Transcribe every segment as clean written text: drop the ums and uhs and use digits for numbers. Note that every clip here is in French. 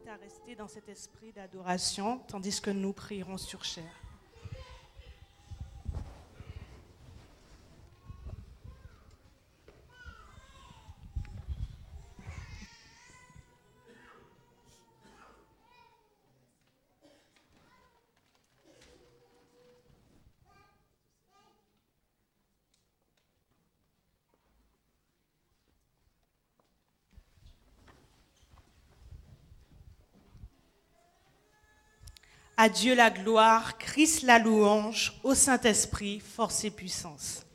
à rester dans cet esprit d'adoration, tandis que nous prierons sur chair. À Dieu la gloire, Christ la louange, au Saint-Esprit, force et puissance.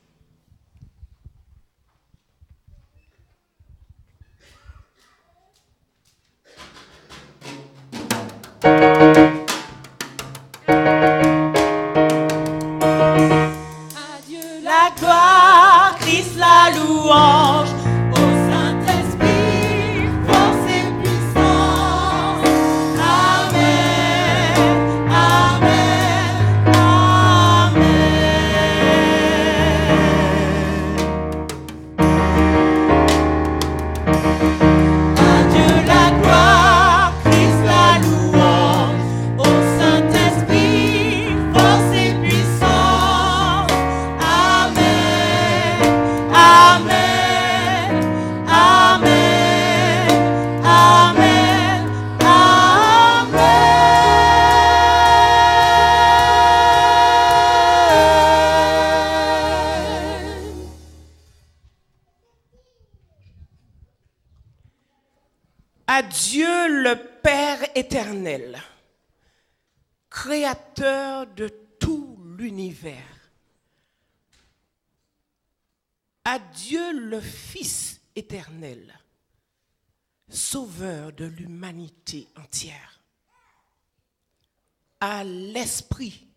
À Dieu la gloire, Christ la louange, au Saint-Esprit, force et puissance. Amen, amen, amen. À Dieu la gloire, Christ la louange, au Saint-Esprit, force et puissance. Amen, amen, amen, amen, amen. À Dieu le Père éternel, créateur de tout l'univers. À Dieu le Fils éternel, sauveur de l'humanité entière. À l'Esprit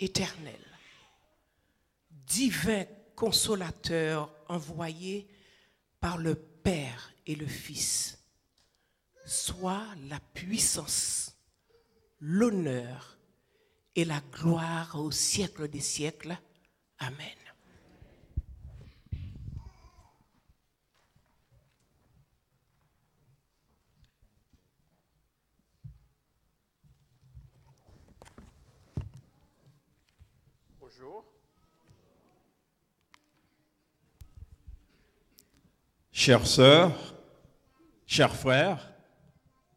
éternel, divin consolateur envoyé par le Père et le Fils, soit la puissance, l'honneur et la gloire au siècle des siècles. Amen. Bonjour. Chères sœurs, chers frères,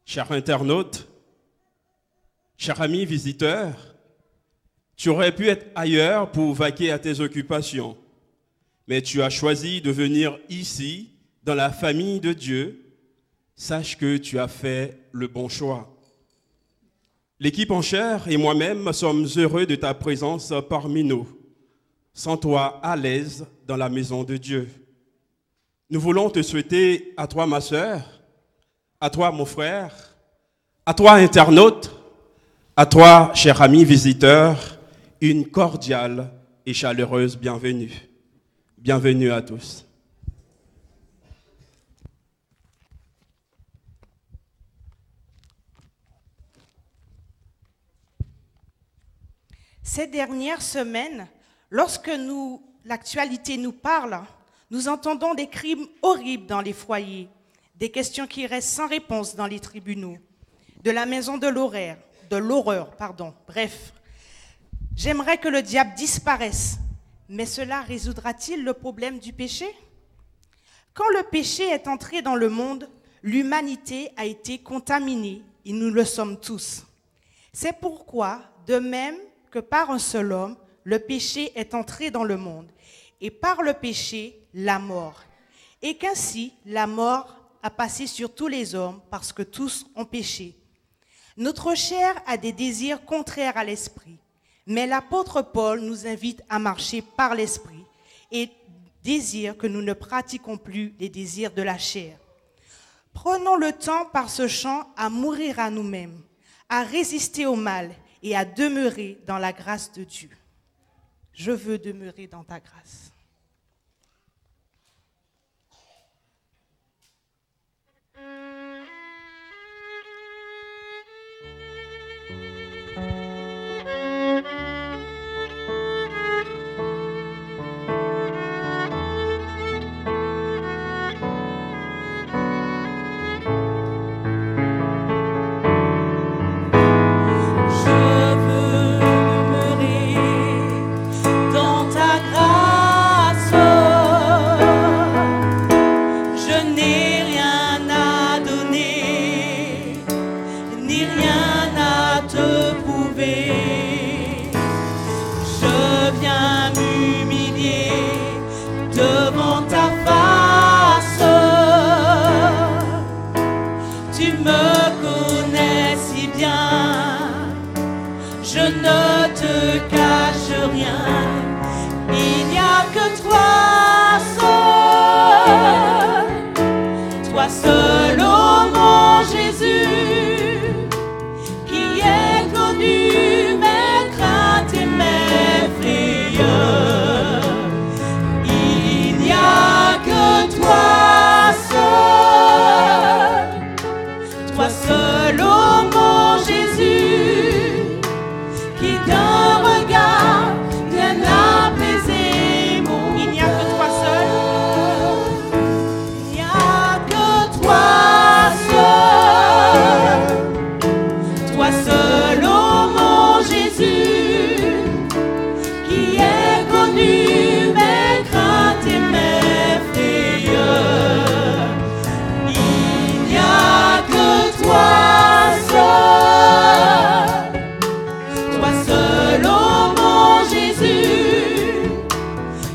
chers internautes, chers amis visiteurs, tu aurais pu être ailleurs pour vaquer à tes occupations, mais tu as choisi de venir ici, dans la famille de Dieu. Sache que tu as fait le bon choix. L'équipe en chair et moi-même sommes heureux de ta présence parmi nous. Sens-toi à l'aise dans la maison de Dieu. Nous voulons te souhaiter à toi, ma sœur, à toi, mon frère, à toi, internaute, à toi, cher ami visiteur, une cordiale et chaleureuse bienvenue. Bienvenue à tous. Ces dernières semaines, lorsque l'actualité nous parle, nous entendons des crimes horribles dans les foyers, des questions qui restent sans réponse dans les tribunaux, de la maison de l'horreur. Bref, j'aimerais que le diable disparaisse, mais cela résoudra-t-il le problème du péché? Quand le péché est entré dans le monde, l'humanité a été contaminée et nous le sommes tous. C'est pourquoi, de même que par un seul homme, le péché est entré dans le monde, et par le péché, la mort. Et qu'ainsi, la mort a passé sur tous les hommes parce que tous ont péché. Notre chair a des désirs contraires à l'esprit, mais l'apôtre Paul nous invite à marcher par l'esprit et désire que nous ne pratiquons plus les désirs de la chair. Prenons le temps par ce chant à mourir à nous-mêmes, à résister au mal et à demeurer dans la grâce de Dieu. Je veux demeurer dans ta grâce. ne te cache rien. Il n'y a que toi seul, ô mon Jésus, qui est connu mes craintes et mes frayeurs. Il n'y a que toi seul, ô mon Jésus, qui d'un regard vient apaiser mon cœur. Il n'y a que toi seul. Il n'y a que toi seul, ô mon Jésus, qui est connu mes craintes et mes frayeurs. Il n'y a que toi seul, ô mon Jésus,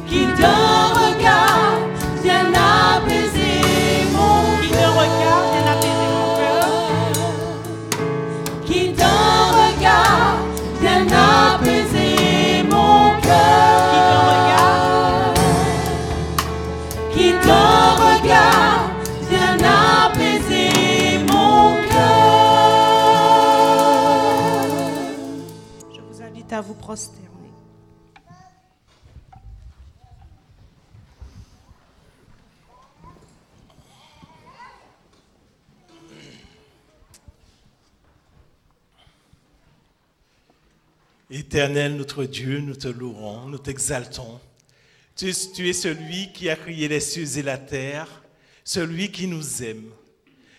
qui d'un regard vient apaiser mon cœur. Qui d'un regard vient apaiser mon cœur. Qui d'un regard vient apaiser mon cœur. Je vous invite à vous prosterner. Éternel, notre Dieu, nous te louons, nous t'exaltons. Tu es celui qui a créé les cieux et la terre, celui qui nous aime,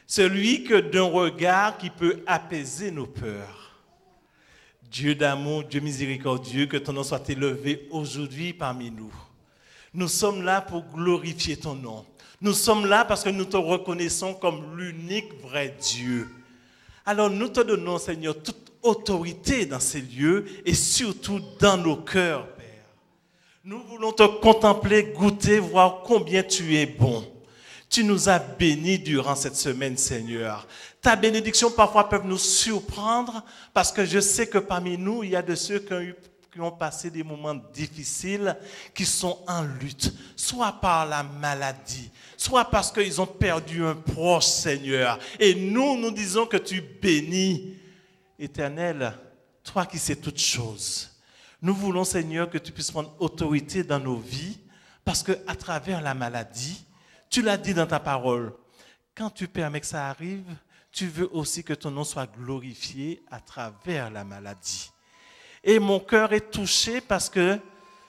celui que d'un regard qui peut apaiser nos peurs. Dieu d'amour, Dieu miséricordieux, que ton nom soit élevé aujourd'hui parmi nous. Nous sommes là pour glorifier ton nom. Nous sommes là parce que nous te reconnaissons comme l'unique vrai Dieu. Alors nous te donnons, Seigneur, toute autorité dans ces lieux et surtout dans nos cœurs, Père. Nous voulons te contempler, goûter, voir combien tu es bon. Tu nous as bénis durant cette semaine, Seigneur. Ta bénédiction parfois peut nous surprendre parce que je sais que parmi nous, il y a de ceux qui ont passé des moments difficiles, qui sont en lutte, soit par la maladie, soit parce qu'ils ont perdu un proche, Seigneur. Et nous disons que tu bénis. Éternel, toi qui sais toutes choses, nous voulons, Seigneur, que tu puisses prendre autorité dans nos vies, parce qu'à travers la maladie, tu l'as dit dans ta parole, quand tu permets que ça arrive, tu veux aussi que ton nom soit glorifié à travers la maladie. Et mon cœur est touché parce que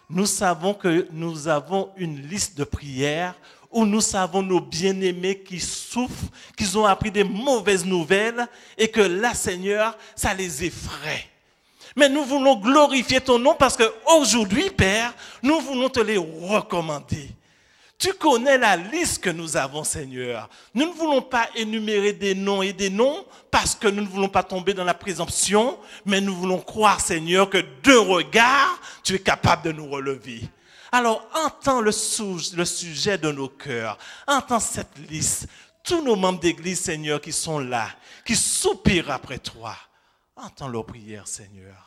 nous savons que nous avons une liste de prières où nous savons nos bien-aimés qui souffrent, qu'ils ont appris des mauvaises nouvelles et que là, Seigneur, ça les effraie. Mais nous voulons glorifier ton nom parce qu'aujourd'hui, Père, nous voulons te les recommander. Tu connais la liste que nous avons, Seigneur. Nous ne voulons pas énumérer des noms et des noms parce que nous ne voulons pas tomber dans la présomption, mais nous voulons croire, Seigneur, que d'un regard, tu es capable de nous relever. Alors, entends le sujet de nos cœurs, entends cette liste. Tous nos membres d'église, Seigneur, qui sont là, qui soupirent après toi, entends leurs prières, Seigneur.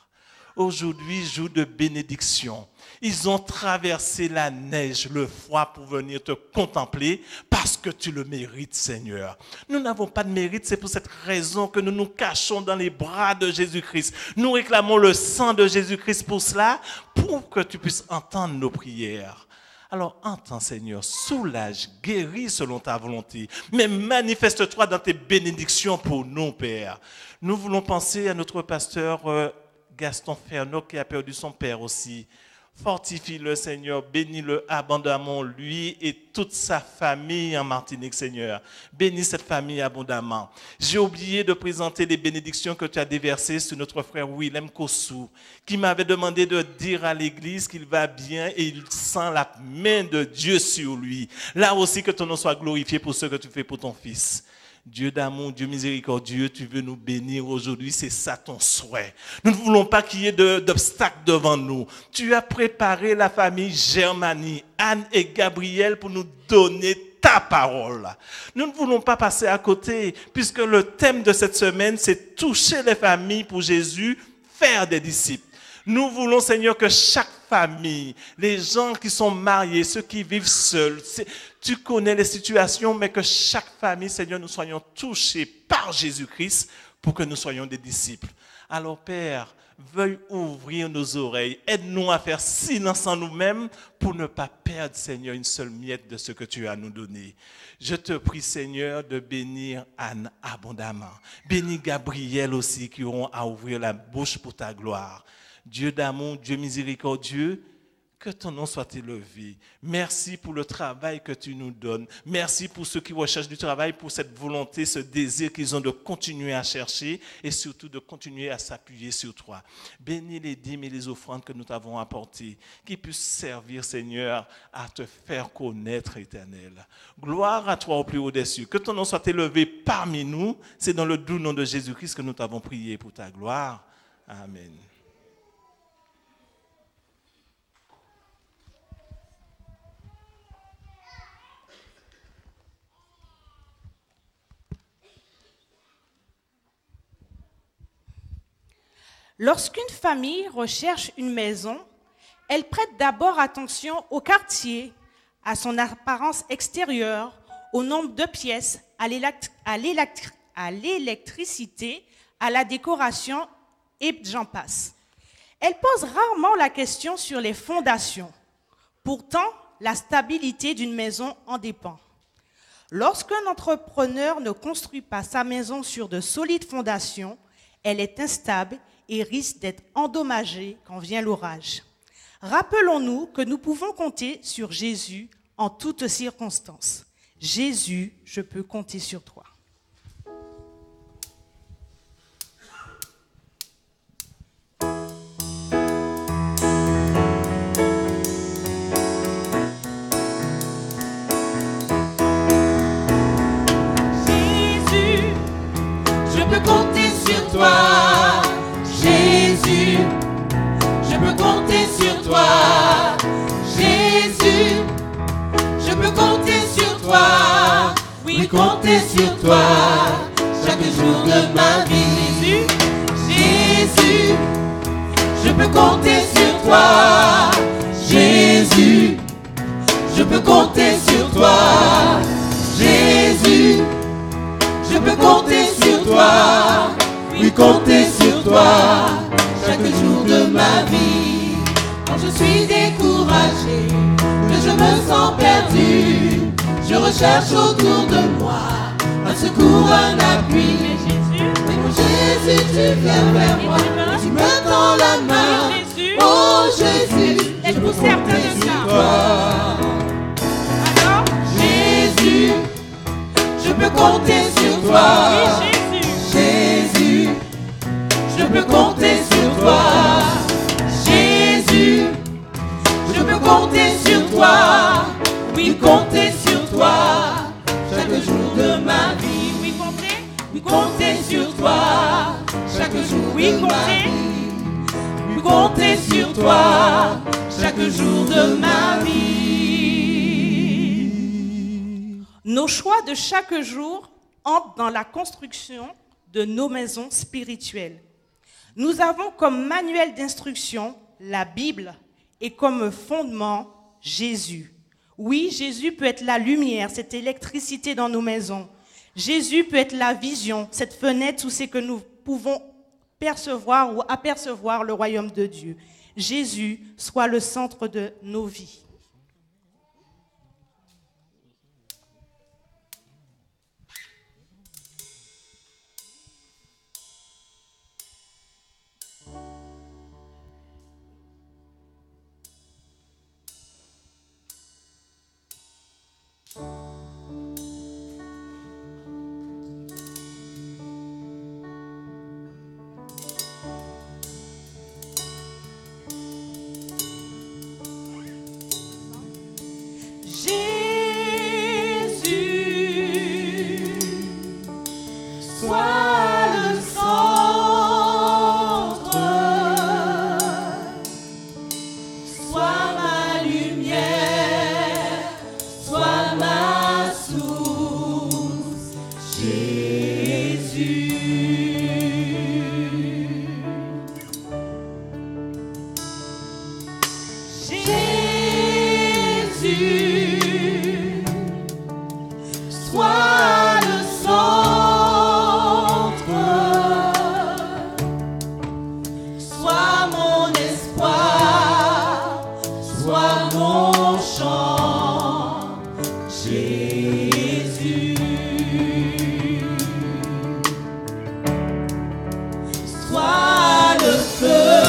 Aujourd'hui, jour de bénédiction. Ils ont traversé la neige, le froid pour venir te contempler parce que tu le mérites, Seigneur. Nous n'avons pas de mérite, c'est pour cette raison que nous nous cachons dans les bras de Jésus-Christ. Nous réclamons le sang de Jésus-Christ pour cela, pour que tu puisses entendre nos prières. Alors entends, Seigneur, soulage, guéris selon ta volonté, mais manifeste-toi dans tes bénédictions pour nous, Père. Nous voulons penser à notre pasteur Gaston Ferneau qui a perdu son père aussi. Fortifie-le, Seigneur, bénis-le abondamment, lui et toute sa famille en Martinique, Seigneur. Bénis cette famille abondamment. J'ai oublié de présenter les bénédictions que tu as déversées sur notre frère Willem Kossou, qui m'avait demandé de dire à l'église qu'il va bien et il sent la main de Dieu sur lui. Là aussi, que ton nom soit glorifié pour ce que tu fais pour ton fils. Dieu d'amour, Dieu miséricordieux, tu veux nous bénir aujourd'hui, c'est ça ton souhait. Nous ne voulons pas qu'il y ait d'obstacles devant nous. Tu as préparé la famille Germanie, Anne et Gabriel pour nous donner ta parole. Nous ne voulons pas passer à côté, puisque le thème de cette semaine, c'est toucher les familles pour Jésus, faire des disciples. Nous voulons, Seigneur, que chaque famille, les gens qui sont mariés, ceux qui vivent seuls, tu connais les situations, mais que chaque famille, Seigneur, nous soyons touchés par Jésus-Christ pour que nous soyons des disciples. Alors, Père, veuille ouvrir nos oreilles. Aide-nous à faire silence en nous-mêmes pour ne pas perdre, Seigneur, une seule miette de ce que tu as à nous donner. Je te prie, Seigneur, de bénir Anne abondamment. Bénis Gabriel aussi, qui auront à ouvrir la bouche pour ta gloire. Dieu d'amour, Dieu miséricordieux, que ton nom soit élevé. Merci pour le travail que tu nous donnes. Merci pour ceux qui recherchent du travail, pour cette volonté, ce désir qu'ils ont de continuer à chercher et surtout de continuer à s'appuyer sur toi. Bénis les dîmes et les offrandes que nous t'avons apportées, qui puissent servir, Seigneur, à te faire connaître, Éternel. Gloire à toi au plus haut des cieux. Que ton nom soit élevé parmi nous. C'est dans le doux nom de Jésus-Christ que nous t'avons prié pour ta gloire. Amen. Lorsqu'une famille recherche une maison, elle prête d'abord attention au quartier, à son apparence extérieure, au nombre de pièces, à l'électricité, à la décoration et j'en passe. Elle pose rarement la question sur les fondations. Pourtant, la stabilité d'une maison en dépend. Lorsqu'un entrepreneur ne construit pas sa maison sur de solides fondations, elle est instable et risque d'être endommagée quand vient l'orage. Rappelons-nous que nous pouvons compter sur Jésus en toutes circonstances. Jésus, je peux compter sur toi. Jésus, je peux compter sur toi. Jésus, je peux compter sur toi. Jésus, je peux compter sur toi. Oui, compter sur toi chaque jour de ma vie. Jésus, je peux compter sur toi. Jésus, je peux compter sur toi. Jésus, je peux compter sur toi. Oui, compter sur toi chaque jour de ma vie. Quand je suis découragé, que je me sens perdu, je recherche autour de moi un secours, un appui. Mais mon Jésus, tu viens vers moi, tu me tends la main. Oh Jésus, je peux compter sur toi. Alors, Jésus, je peux compter sur toi. Jésus, je peux compter sur toi. Jésus, je peux compter sur toi. Oui, compter sur toi chaque jour de ma vie. Oui, compter sur toi chaque jour de ma vie. Oui, compter sur toi chaque jour de ma vie. Nos choix de chaque jour entrent dans la construction de nos maisons spirituelles. Nous avons comme manuel d'instruction la Bible et comme fondement Jésus. Oui, Jésus peut être la lumière, cette électricité dans nos maisons. Jésus peut être la vision, cette fenêtre où c'est que nous pouvons percevoir ou apercevoir le royaume de Dieu. Jésus soit le centre de nos vies. Jésus, sois le centre, sois mon espoir, sois mon chant, Jésus. Sois le feu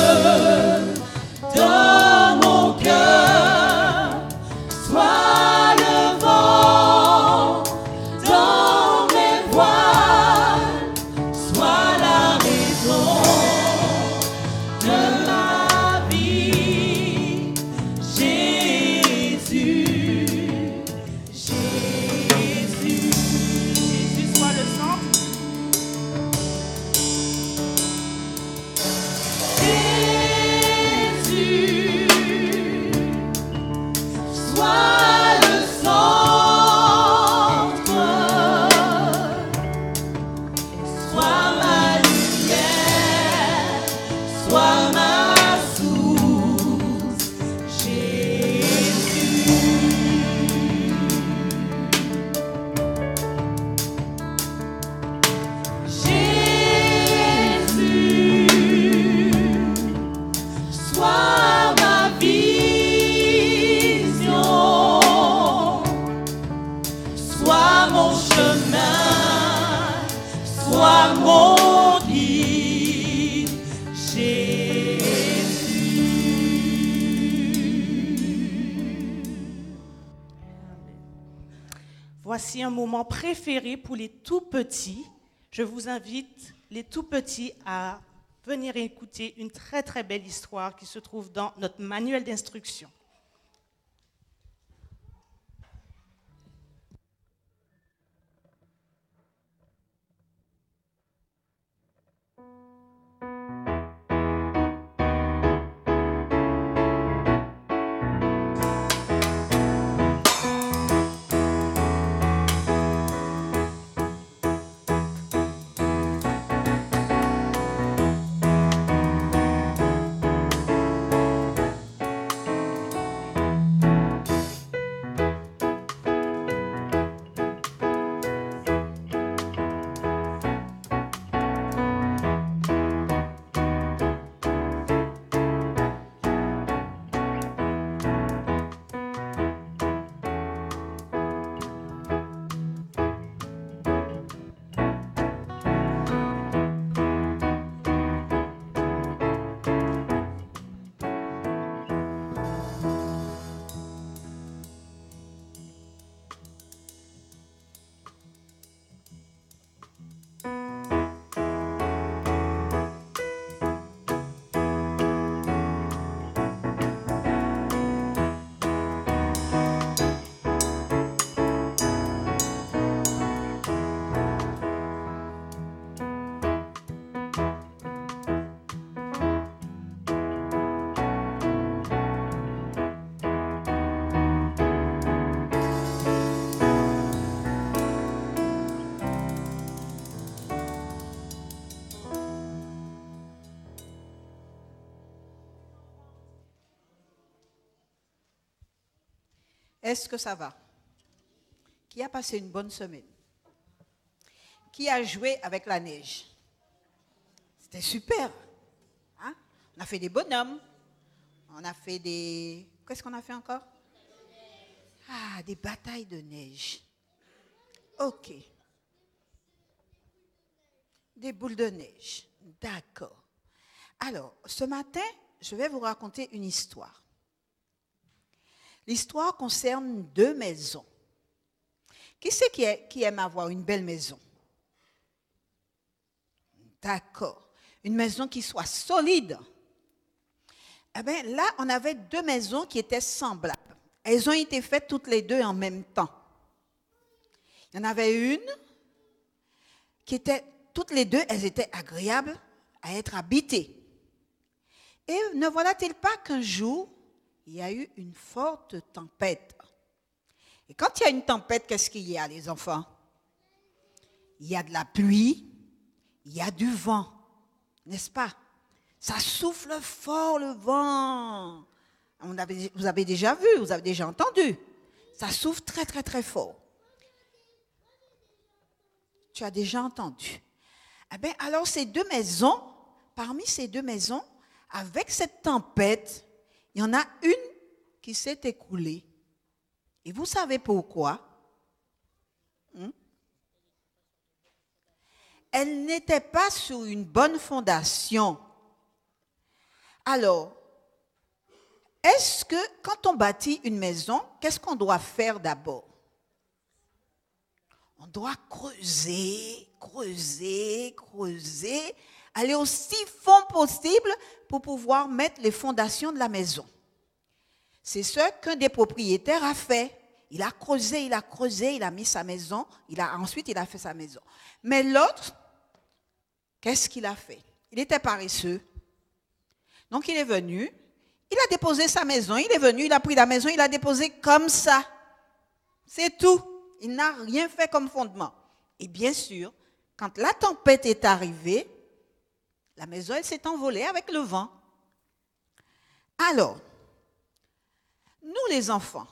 dans mon cœur, sois le vent dans mes voiles, sois la raison de ma vie, Jésus, Jésus. Jésus soit le centre. Jésus, sois le centre, sois ma lumière, sois ma source, Jésus. Jésus, sois ma vision, sois mon chemin, sois mon guide, Jésus. Voici un moment préféré pour les tout petits. Je vous invite, les tout petits, à venir écouter une très très belle histoire qui se trouve dans notre manuel d'instruction. Est-ce que ça va? Qui a passé une bonne semaine? Qui a joué avec la neige? C'était super. Hein? On a fait des bonhommes. On a fait des... Qu'est-ce qu'on a fait encore? Ah, des batailles de neige. Ok. Des boules de neige. D'accord. Alors, ce matin, je vais vous raconter une histoire. L'histoire concerne deux maisons. Qui c'est qui aime avoir une belle maison? D'accord. Une maison qui soit solide. Eh bien, là, on avait deux maisons qui étaient semblables. Elles ont été faites toutes les deux en même temps. Il y en avait une qui était, toutes les deux, elles étaient agréables à être habitées. Et ne voilà-t-il pas qu'un jour, il y a eu une forte tempête. Et quand il y a une tempête, qu'est-ce qu'il y a, les enfants? Il y a de la pluie, il y a du vent, n'est-ce pas? Ça souffle fort le vent. Vous avez déjà vu, vous avez déjà entendu. Ça souffle très, très, très fort. Tu as déjà entendu. Eh bien, alors ces deux maisons, parmi ces deux maisons, avec cette tempête, il y en a une qui s'est écroulée. Et vous savez pourquoi? Elle n'était pas sur une bonne fondation. Alors, est-ce que quand on bâtit une maison, qu'est-ce qu'on doit faire d'abord? On doit creuser, aller aussi fond possible pour pouvoir mettre les fondations de la maison. C'est ce qu'un des propriétaires a fait. Il a creusé, il a mis sa maison, ensuite il a fait sa maison. Mais l'autre, qu'est-ce qu'il a fait? Il était paresseux. Donc il est venu, il a déposé sa maison, il est venu, il a pris la maison, il a déposé comme ça. C'est tout. Il n'a rien fait comme fondement. Et bien sûr, quand la tempête est arrivée, la maison elle s'est envolée avec le vent. Alors, nous les enfants,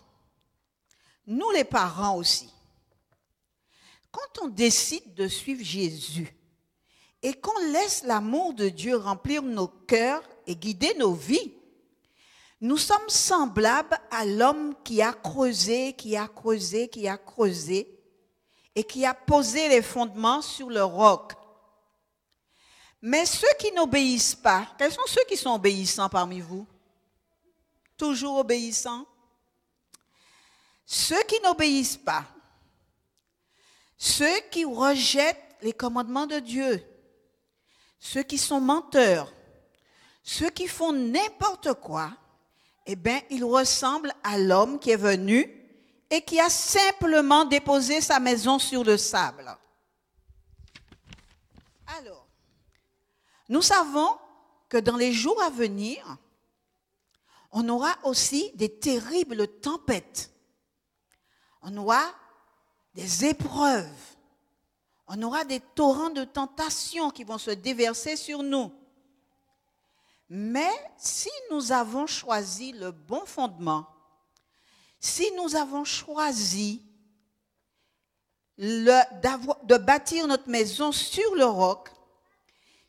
nous les parents aussi, quand on décide de suivre Jésus et qu'on laisse l'amour de Dieu remplir nos cœurs et guider nos vies, nous sommes semblables à l'homme qui a creusé et qui a posé les fondements sur le roc. Mais ceux qui n'obéissent pas, quels sont ceux qui sont obéissants parmi vous? Toujours obéissants? Ceux qui n'obéissent pas, ceux qui rejettent les commandements de Dieu, ceux qui sont menteurs, ceux qui font n'importe quoi, eh bien, ils ressemblent à l'homme qui est venu et qui a simplement déposé sa maison sur le sable. Alors, nous savons que dans les jours à venir, on aura aussi des terribles tempêtes. On aura des épreuves. On aura des torrents de tentation qui vont se déverser sur nous. Mais si nous avons choisi le bon fondement, si nous avons choisi de bâtir notre maison sur le roc,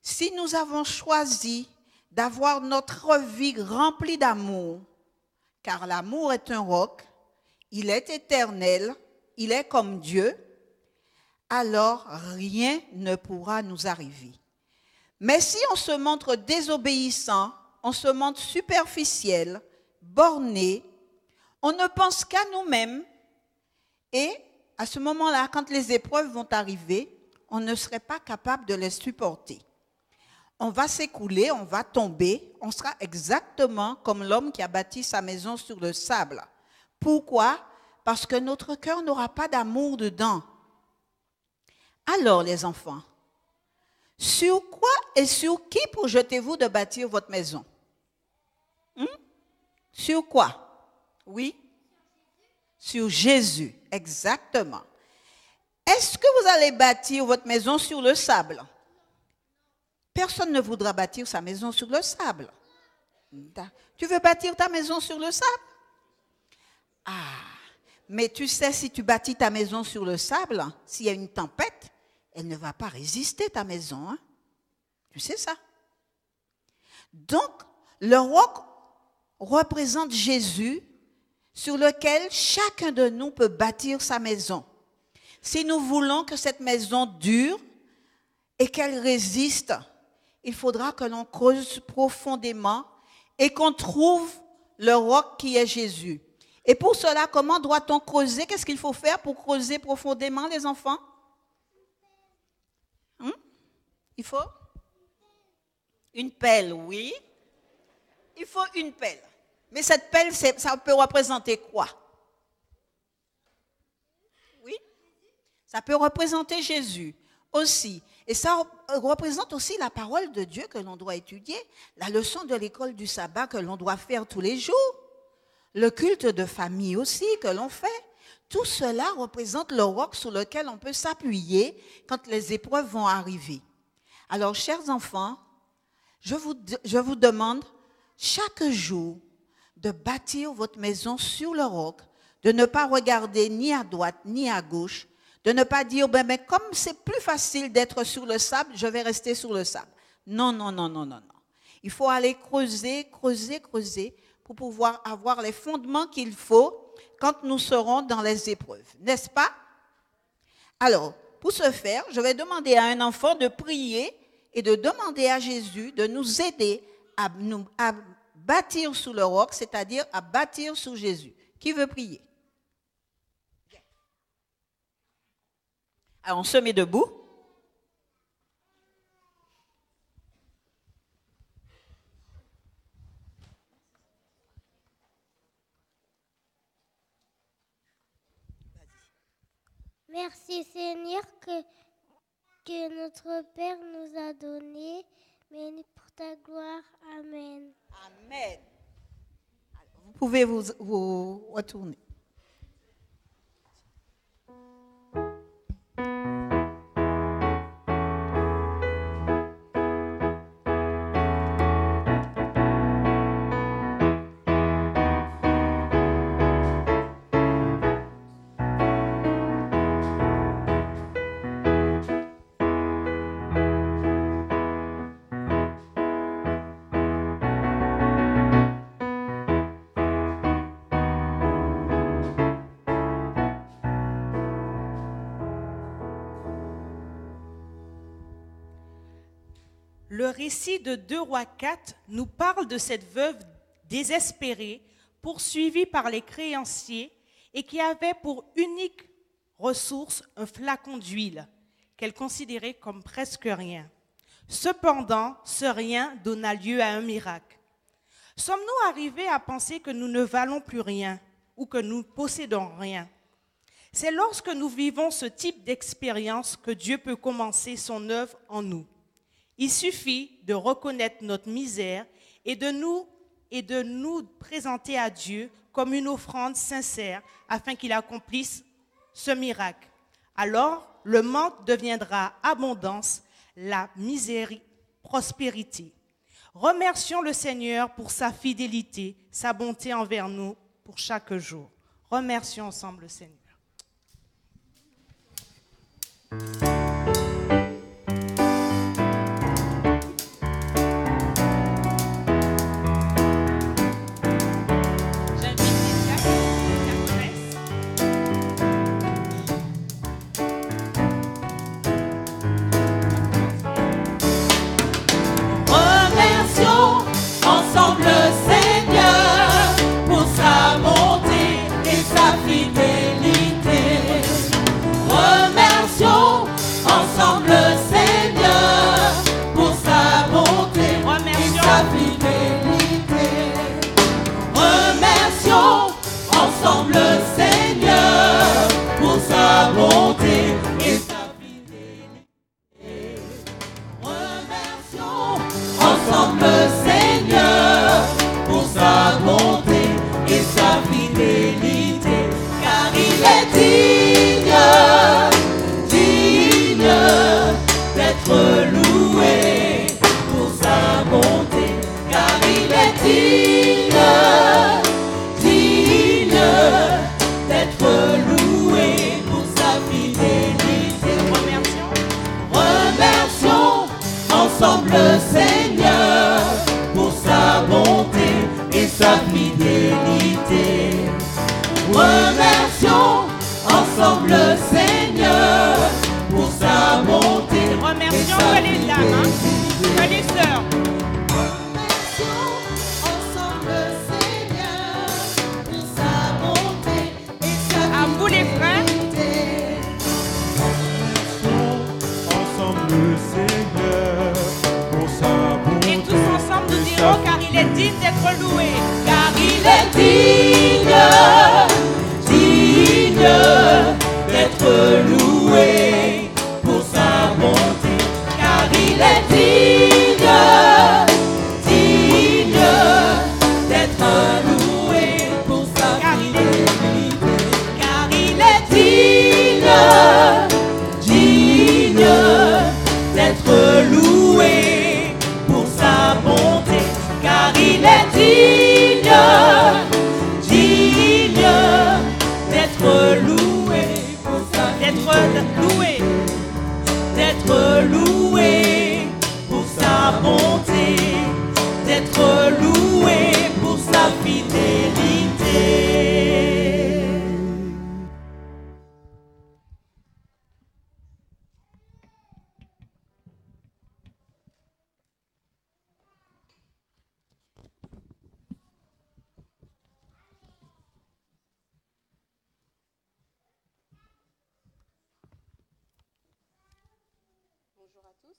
si nous avons choisi d'avoir notre vie remplie d'amour, car l'amour est un roc, il est éternel, il est comme Dieu, alors rien ne pourra nous arriver. Mais si on se montre désobéissant, on se montre superficiel, borné, on ne pense qu'à nous-mêmes, et à ce moment-là, quand les épreuves vont arriver, on ne serait pas capable de les supporter. On va s'écouler, on va tomber, on sera exactement comme l'homme qui a bâti sa maison sur le sable. Pourquoi? Parce que notre cœur n'aura pas d'amour dedans. Alors, les enfants, sur quoi et sur qui projetez-vous de bâtir votre maison? Sur quoi? Oui? Sur Jésus, exactement. Est-ce que vous allez bâtir votre maison sur le sable? Personne ne voudra bâtir sa maison sur le sable. Tu veux bâtir ta maison sur le sable? Ah, mais tu sais, si tu bâtis ta maison sur le sable, s'il y a une tempête, elle ne va pas résister, ta maison. Hein? Tu sais ça? Donc, le roc représente Jésus sur lequel chacun de nous peut bâtir sa maison. Si nous voulons que cette maison dure et qu'elle résiste, il faudra que l'on creuse profondément et qu'on trouve le roc qui est Jésus. Et pour cela, comment doit-on creuser? Qu'est-ce qu'il faut faire pour creuser profondément, les enfants? Il faut une pelle, oui. Il faut une pelle. Mais cette pelle, ça peut représenter quoi? Oui. Ça peut représenter Jésus aussi. Et ça représente aussi la parole de Dieu que l'on doit étudier, la leçon de l'école du sabbat que l'on doit faire tous les jours, le culte de famille aussi que l'on fait. Tout cela représente le roc sur lequel on peut s'appuyer quand les épreuves vont arriver. Alors, chers enfants, je vous demande chaque jour de bâtir votre maison sur le roc, de ne pas regarder ni à droite ni à gauche, de ne pas dire, ben, comme c'est plus facile d'être sur le sable, je vais rester sur le sable. Non, non, non, non, non, non. Il faut aller creuser, creuser, creuser pour pouvoir avoir les fondements qu'il faut quand nous serons dans les épreuves, n'est-ce pas? Alors, pour ce faire, je vais demander à un enfant de prier et de demander à Jésus de nous aider à bâtir sous le roc, c'est-à-dire à bâtir sous Jésus. Qui veut prier? Alors, on se met debout. Merci Seigneur que notre Père nous a donné, mais pour ta gloire. Amen. Amen. Alors, vous pouvez vous retourner. Le récit de 2 Rois 4 nous parle de cette veuve désespérée, poursuivie par les créanciers et qui avait pour unique ressource un flacon d'huile qu'elle considérait comme presque rien. Cependant, ce rien donna lieu à un miracle. Sommes-nous arrivés à penser que nous ne valons plus rien ou que nous possédons rien? C'est lorsque nous vivons ce type d'expérience que Dieu peut commencer son œuvre en nous. Il suffit de reconnaître notre misère et de nous présenter à Dieu comme une offrande sincère afin qu'il accomplisse ce miracle. Alors, le manque deviendra abondance, la misère, prospérité. Remercions le Seigneur pour sa fidélité, sa bonté envers nous pour chaque jour. Remercions ensemble le Seigneur. Loué pour sa bonté, car il est digne. Bonjour à tous.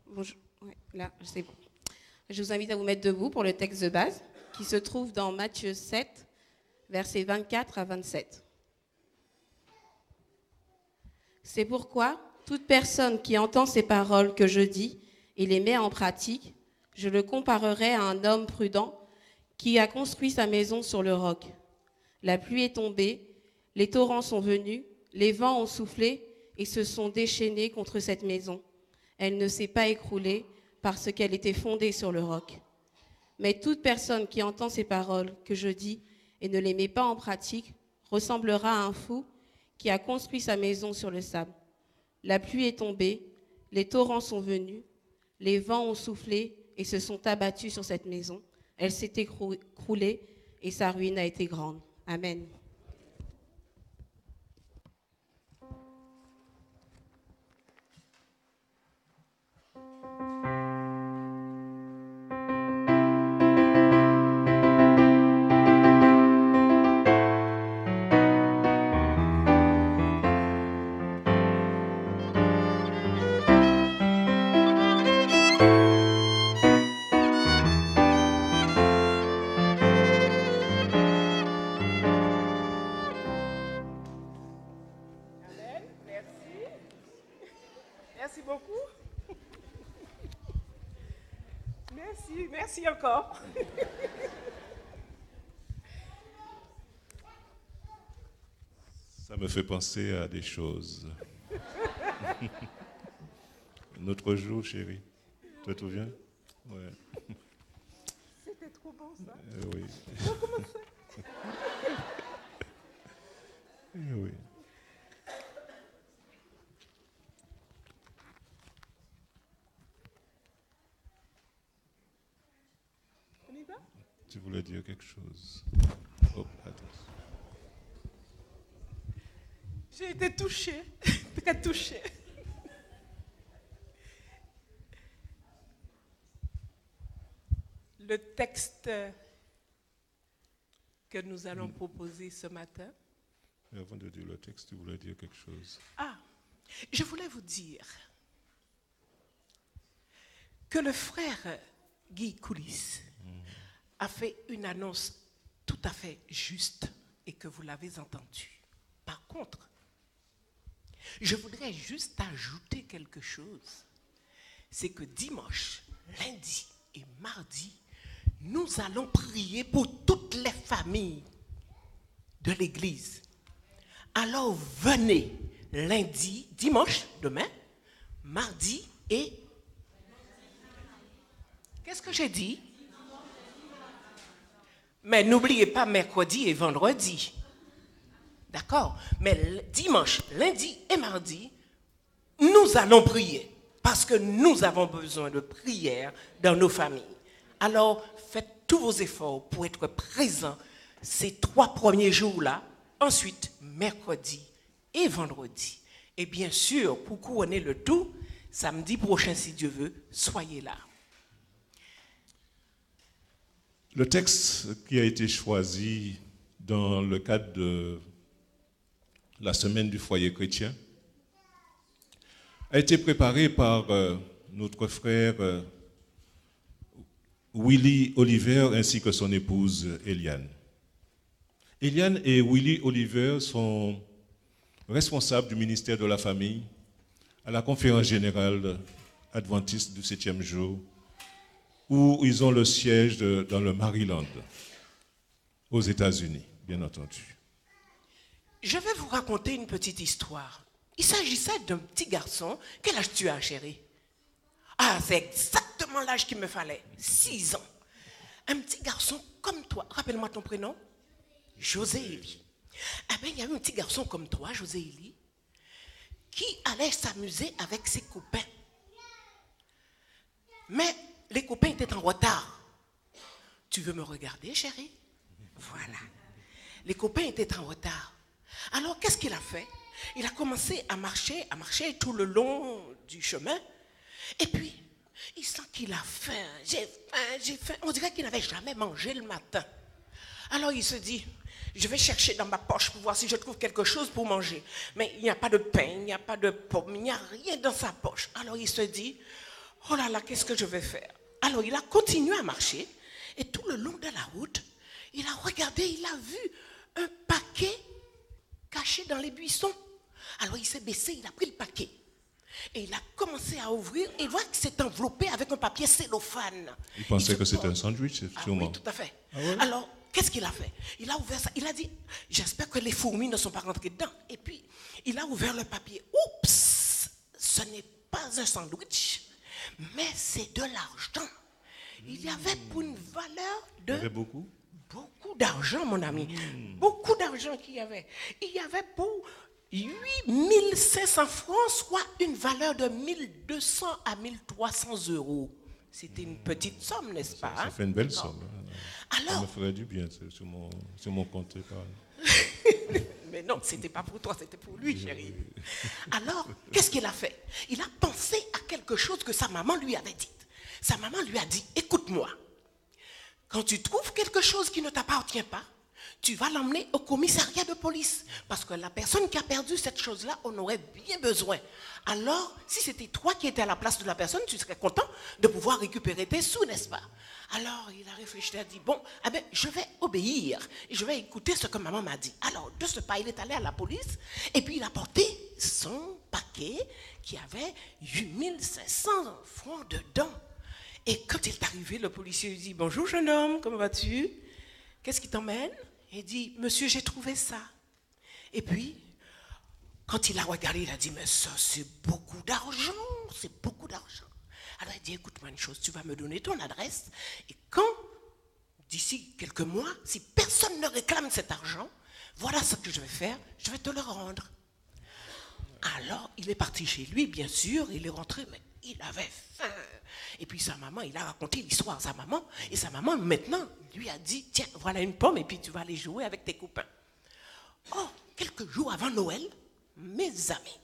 Bonjour. Ouais, là, c'est bon. Je vous invite à vous mettre debout pour le texte de base qui se trouve dans Matthieu 7, versets 24 à 27. C'est pourquoi toute personne qui entend ces paroles que je dis et les met en pratique, je le comparerai à un homme prudent qui a construit sa maison sur le roc. La pluie est tombée, les torrents sont venus, les vents ont soufflé et se sont déchaînés contre cette maison. Elle ne s'est pas écroulée parce qu'elle était fondée sur le roc. Mais toute personne qui entend ces paroles que je dis et ne les met pas en pratique ressemblera à un fou qui a construit sa maison sur le sable. La pluie est tombée, les torrents sont venus, les vents ont soufflé et se sont abattus sur cette maison. Elle s'est écroulée et sa ruine a été grande. Amen. Merci beaucoup. Merci encore. Ça me fait penser à des choses. L'autre jour, chérie, tu te souviens? Ouais. C'était trop bon ça. Oui. Comment ça? Oui. On y va? Tu voulais dire quelque chose? Oh, attends. J'ai été touchée, très touchée. Le texte que nous allons proposer ce matin. Mais avant de dire le texte, tu voulais dire quelque chose? Ah, je voulais vous dire que le frère Guy Coulis a fait une annonce tout à fait juste et que vous l'avez entendue. Par contre, je voudrais juste ajouter quelque chose. C'est que dimanche, lundi et mardi, nous allons prier pour toutes les familles de l'Église. Alors venez lundi, dimanche, demain, mardi et... Qu'est-ce que j'ai dit? Mais n'oubliez pas mercredi et vendredi. D'accord? Mais dimanche, lundi et mardi, nous allons prier. Parce que nous avons besoin de prière dans nos familles. Alors, faites tous vos efforts pour être présents ces 3 premiers jours-là. Ensuite, mercredi et vendredi. Et bien sûr, pour couronner le tout, samedi prochain, si Dieu veut, soyez là. Le texte qui a été choisi dans le cadre de la semaine du foyer chrétien a été préparé par notre frère Willy Oliver ainsi que son épouse Eliane. Eliane et Willy Oliver sont responsables du ministère de la famille à la conférence générale adventiste du 7e jour, où ils ont le siège dans le Maryland, aux États-Unis, bien entendu. Je vais vous raconter une petite histoire. Il s'agissait d'un petit garçon. Quel âge tu as, chérie? Ah, c'est exactement l'âge qu'il me fallait. 6 ans. Un petit garçon comme toi. Rappelle-moi ton prénom. José Élie. Ah ben, il y a eu un petit garçon comme toi, José Élie, qui allait s'amuser avec ses copains. Mais les copains étaient en retard. Tu veux me regarder, chérie? Voilà. Les copains étaient en retard. Alors, qu'est-ce qu'il a fait? Il a commencé à marcher tout le long du chemin. Et puis, il sent qu'il a faim. J'ai faim. On dirait qu'il n'avait jamais mangé le matin. Alors, il se dit, je vais chercher dans ma poche pour voir si je trouve quelque chose pour manger. Mais il n'y a pas de pain, il n'y a pas de pomme, il n'y a rien dans sa poche. Alors il se dit, oh là là, qu'est-ce que je vais faire? Alors il a continué à marcher et tout le long de la route, il a regardé, il a vu un paquet caché dans les buissons. Alors il s'est baissé, il a pris le paquet. Et il a commencé à ouvrir et voit que c'est enveloppé avec un papier cellophane. Il pensait que c'était un sandwich, sûrement. Oui, tout à fait. Ah ouais? Alors, qu'est-ce qu'il a fait? Il a ouvert ça, il a dit, j'espère que les fourmis ne sont pas rentrées dedans. Et puis, il a ouvert le papier. Oups, ce n'est pas un sandwich, mais c'est de l'argent. Il y avait pour une valeur de... Il y avait beaucoup? Beaucoup d'argent, mon ami. Beaucoup d'argent qu'il y avait. Il y avait pour 8500 francs, soit une valeur de 1200 à 1300 euros. C'était une petite somme, n'est-ce pas? Ça fait une belle somme. Alors, ça me ferait du bien sur mon compte épargne. Mais non, ce n'était pas pour toi, c'était pour lui, chérie. Alors, qu'est-ce qu'il a fait? Il a pensé à quelque chose que sa maman lui avait dit. Sa maman lui a dit, écoute-moi, quand tu trouves quelque chose qui ne t'appartient pas, tu vas l'emmener au commissariat de police. Parce que la personne qui a perdu cette chose-là en aurait bien besoin. Alors, si c'était toi qui étais à la place de la personne, tu serais content de pouvoir récupérer tes sous, n'est-ce pas? Alors, il a réfléchi, il a dit, bon, eh bien, je vais obéir. Et je vais écouter ce que maman m'a dit. Alors, de ce pas, il est allé à la police. Et puis, il a porté son paquet qui avait 8500 francs dedans. Et quand il est arrivé, le policier lui dit, bonjour jeune homme, comment vas-tu? Qu'est-ce qui t'emmène? Il dit, monsieur, j'ai trouvé ça. Et puis, quand il a regardé, il a dit, mais ça, c'est beaucoup d'argent, c'est beaucoup d'argent. Alors il dit, écoute-moi une chose, tu vas me donner ton adresse, et quand, d'ici quelques mois, si personne ne réclame cet argent, voilà ce que je vais faire, je vais te le rendre. Alors, il est parti chez lui, bien sûr, il est rentré, mais il avait faim. Et puis sa maman, il a raconté l'histoire à sa maman. Et sa maman, maintenant, lui a dit, tiens, voilà une pomme et puis tu vas aller jouer avec tes copains. Oh, quelques jours avant Noël, mes amis,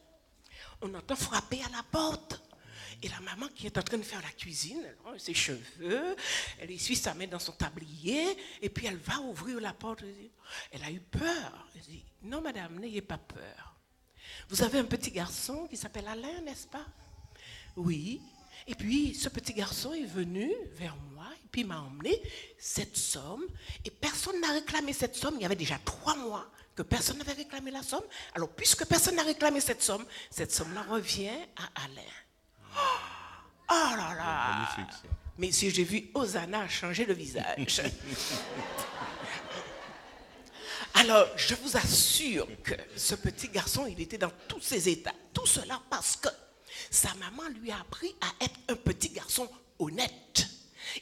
on entend frapper à la porte. Et la maman qui est en train de faire la cuisine, elle range ses cheveux, elle essuie sa main dans son tablier, et puis elle va ouvrir la porte. Elle a eu peur. Elle dit, non madame, n'ayez pas peur. Vous avez un petit garçon qui s'appelle Alain, n'est-ce pas? Oui. Et puis, ce petit garçon est venu vers moi, et puis il m'a emmené cette somme, et personne n'a réclamé cette somme. Il y avait déjà 3 mois que personne n'avait réclamé la somme. Alors, puisque personne n'a réclamé cette somme-là revient à Alain. Oh là là! Magnifique, ça. Mais si j'ai vu Hosanna changer le visage. Alors, je vous assure que ce petit garçon, il était dans tous ses états. Tout cela parce que sa maman lui a appris à être un petit garçon honnête.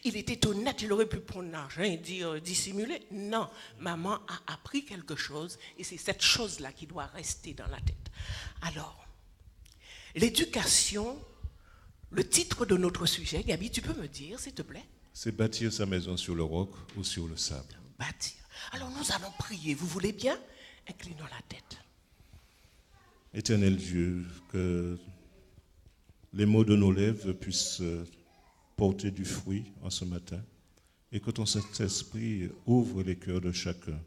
Il était honnête, il aurait pu prendre l'argent et dire dissimuler. Non, maman a appris quelque chose et c'est cette chose-là qui doit rester dans la tête. Alors, l'éducation, le titre de notre sujet, Gabi, tu peux me dire, s'il te plaît? C'est bâtir sa maison sur le roc ou sur le sable. Bâtir. Alors nous allons prier, vous voulez bien? Inclinons la tête. Éternel Dieu, que les mots de nos lèvres puissent porter du fruit en ce matin et que ton Saint-Esprit ouvre les cœurs de chacun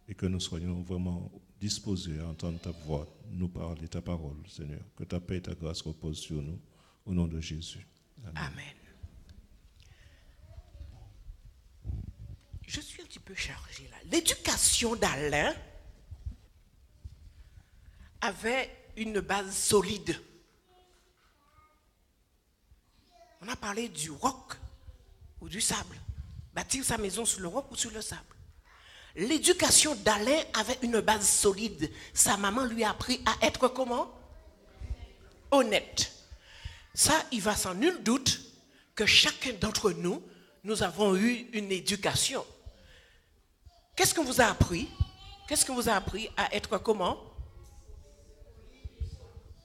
et que nous soyons vraiment disposés à entendre ta voix, nous parler ta parole, Seigneur. Que ta paix et ta grâce reposent sur nous, au nom de Jésus. Amen. Amen. Je suis un petit peu chargée là. L'éducation d'Alain avait une base solide. On a parlé du roc ou du sable. Bâtir sa maison sur le roc ou sur le sable. L'éducation d'Alain avait une base solide. Sa maman lui a appris à être comment? Honnête. Ça, il va sans nul doute que chacun d'entre nous, nous avons eu une éducation. Qu'est-ce qu'on vous a appris? Qu'est-ce qu'on vous a appris à être comment?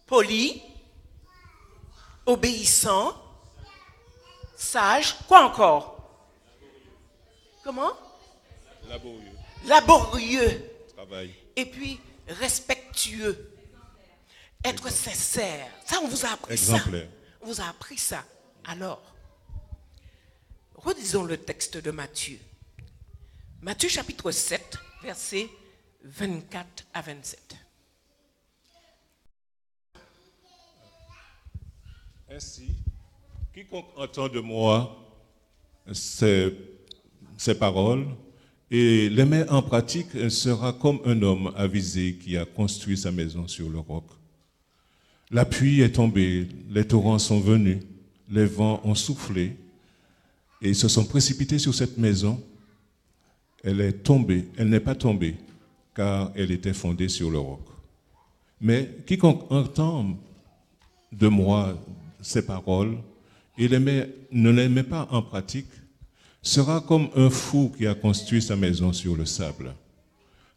Poli, obéissant, sage, quoi encore? Comment? Laborieux. Laborieux. Travail. Et puis respectueux. Être sincère. Ça, on vous a appris ça. Exemplaire. On vous a appris ça. Alors, redisons le texte de Matthieu. Matthieu chapitre 7, versets 24 à 27. Ainsi, quiconque entend de moi ces paroles et les met en pratique sera comme un homme avisé qui a construit sa maison sur le roc. La pluie est tombée, les torrents sont venus, les vents ont soufflé et ils se sont précipités sur cette maison. Elle est tombée, elle n'est pas tombée car elle était fondée sur le roc. Mais quiconque entend de moi ces paroles et ne les met pas en pratique sera comme un fou qui a construit sa maison sur le sable.